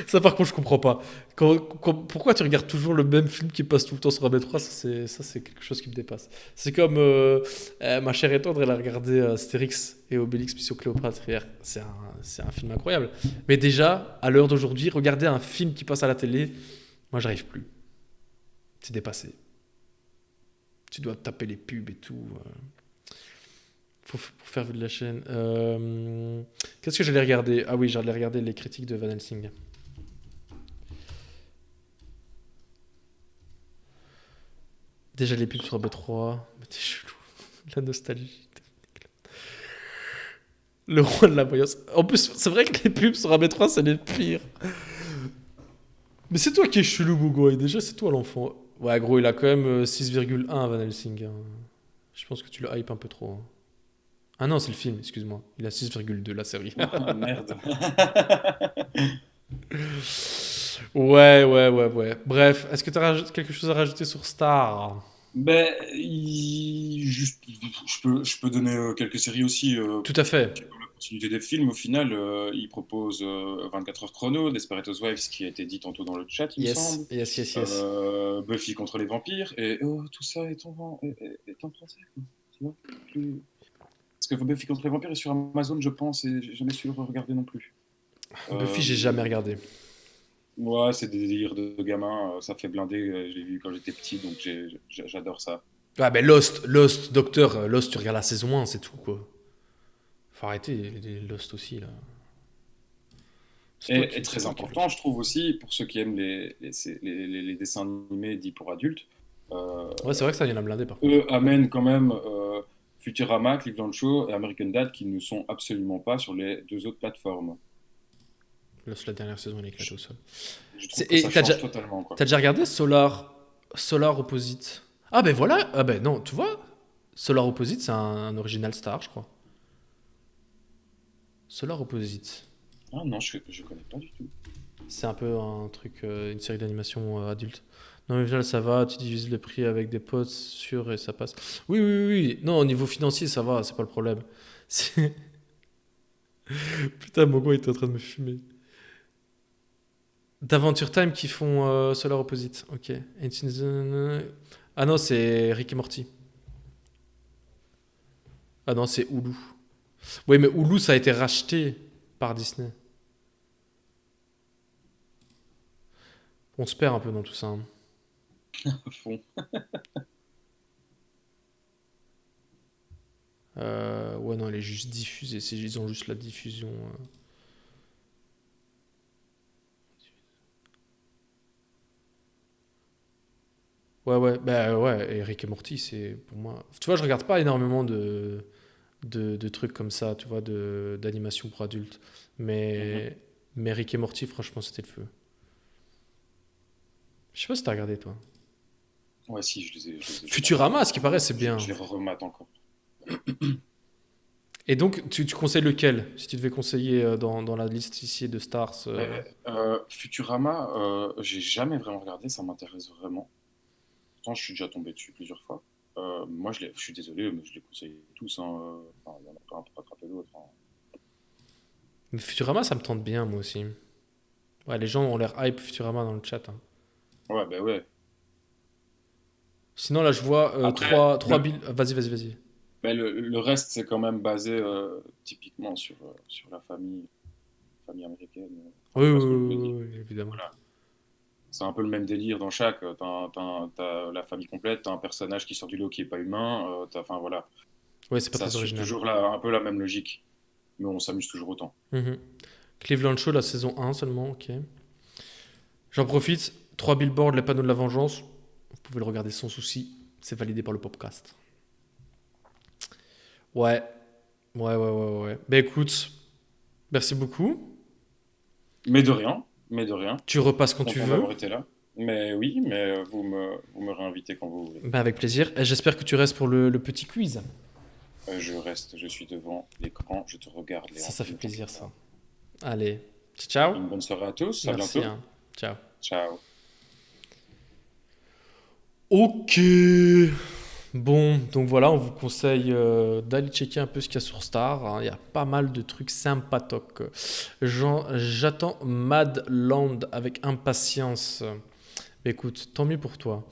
Ça, par contre, je comprends pas. Pourquoi tu regardes toujours le même film qui passe tout le temps sur AB3? Ça, c'est quelque chose qui me dépasse. C'est comme ma chère et tendre, elle a regardé Astérix et Obélix Mission Cléopâtre hier. C'est un film incroyable. Mais déjà, à l'heure d'aujourd'hui, regarder un film qui passe à la télé, moi, j'arrive plus. C'est dépassé. Tu dois taper les pubs et tout. Pour faire vue de la chaîne. Qu'est-ce que j'allais regarder? Ah oui, j'allais regarder les critiques de Van Helsing. Déjà les pubs sur B3. Mais t'es chelou. La nostalgie. Le roi de la voyance. En plus, c'est vrai que les pubs sur AB3, c'est les pires. Mais c'est toi qui es chelou, Bougouille. Déjà, c'est toi l'enfant. Ouais, gros, il a quand même 6,1 Van Helsing. Hein. Je pense que tu le hype un peu trop. Hein. Ah non, c'est le film, excuse-moi. Il a 6,2 la série. Oh, merde. Ouais. Bref, est-ce que tu as quelque chose à rajouter sur Star? Ben, juste, je peux donner quelques séries aussi. Tout à fait. Comme la continuité des films, au final, il propose 24 heures chrono, Desperate Housewives, qui a été dit tantôt dans le chat, il me semble. Yes. Buffy contre les vampires, et tout ça est en français, quoi. Tu vois Parce que Buffy contre les vampires est sur Amazon, je pense, et j'ai jamais su le regarder non plus. Buffy, j'ai jamais regardé. Ouais, c'est des délires de gamin, ça fait blinder, je l'ai vu quand j'étais petit, donc j'adore ça. Ah, ben Lost, Docteur, Lost, tu regardes la saison 1, c'est tout, quoi. Faut arrêter les Lost aussi, là. C'est toi Et c'est très toi qui important, je trouve aussi, pour ceux qui aiment les dessins animés dits pour adultes, Ouais, c'est vrai que ça, il y en a blindé, par contre. eux amènent quand même Futurama, Cleveland Show et American Dad qui ne sont absolument pas sur les deux autres plateformes. Lost, la dernière saison, elle est éclatée au sol. Je trouve que Et ça t'as change déjà, totalement, quoi. t'as déjà regardé Solar Opposite? Ah, ben voilà. Ah, ben non, tu vois, Solar Opposite, c'est un original Star, je crois. Solar Opposite. Ah non, je connais pas du tout. C'est un peu un truc, une série d'animation adulte. Non, mais là, ça va, tu divises le prix avec des potes, sûr, et ça passe. Oui, oui, oui, oui. Non, au niveau financier, ça va, c'est pas le problème. C'est- Putain, Mogo était en train de me fumer. D'Adventure Time qui font Solar Opposite. Ok. Ah non, c'est Rick et Morty. Ah non, c'est Hulu. Oui, mais Hulu, ça a été racheté par Disney. On se perd un peu dans tout ça, hein. À fond. Ouais, non, elle est juste diffusée. Ils ont juste la diffusion. Ouais, ouais, bah ouais, et Rick et Morty, c'est pour moi. Tu vois, je regarde pas énormément de trucs comme ça, tu vois, d'animation pour adultes. Mhm. Mais Rick et Morty, franchement, c'était le feu. Je sais pas si t'as regardé, toi. Ouais, si, je les ai vus pas mal Futurama, de à ce qui fois. paraît, c'est Je, bien. je les remate encore. Et donc, tu conseilles lequel? Si tu devais conseiller dans la liste ici de Stars. Futurama, j'ai jamais vraiment regardé, ça m'intéresse vraiment. Pourtant, je suis déjà tombé dessus plusieurs fois. Moi, je suis désolé, mais je les conseille tous, hein. Enfin, il y en a pas un pour rattraper l'autre, hein. Mais Futurama, ça me tente bien, moi aussi. Ouais, les gens ont l'air hype Futurama dans le chat, hein. Ouais, bah ouais. Sinon, là, je vois Après, 3 billes. Vas-y, vas-y, vas-y. bah, le reste, c'est quand même basé typiquement sur la famille américaine. Enfin, Oui, tu oui, vois ce que je veux oui, dire. oui, oui, évidemment. Voilà. C'est un peu le même délire dans chaque. T'as la famille complète, t'as un personnage qui sort du lot qui est pas humain. Enfin voilà, Ouais, c'est pas ça très suit original. toujours un peu la même logique, mais on s'amuse toujours autant. Mhm. Cleveland Show, la saison 1 seulement, ok. J'en profite. 3 billboards, les panneaux de la vengeance. Vous pouvez le regarder sans souci. C'est validé par le podcast. Ouais. Ouais, ouais, ouais, ouais. Bah écoute, merci beaucoup. Mais de rien, mais de rien. Tu repasses quand tu Content veux. d'avoir été là. Mais oui, mais vous me réinvitez quand vous voulez. Bah avec plaisir. Et j'espère que tu restes pour le petit quiz. Je suis devant l'écran, je te regarde, Léon. Ça fait plaisir, ça. Allez. Ciao. Une bonne soirée à tous, à Merci, bientôt. hein. Ciao. Ciao. Ok. Bon, donc voilà, on vous conseille d'aller checker un peu ce qu'il y a sur Star, hein. Il y a pas mal de trucs sympatoques. J'attends Madland avec impatience. Écoute, tant mieux pour toi.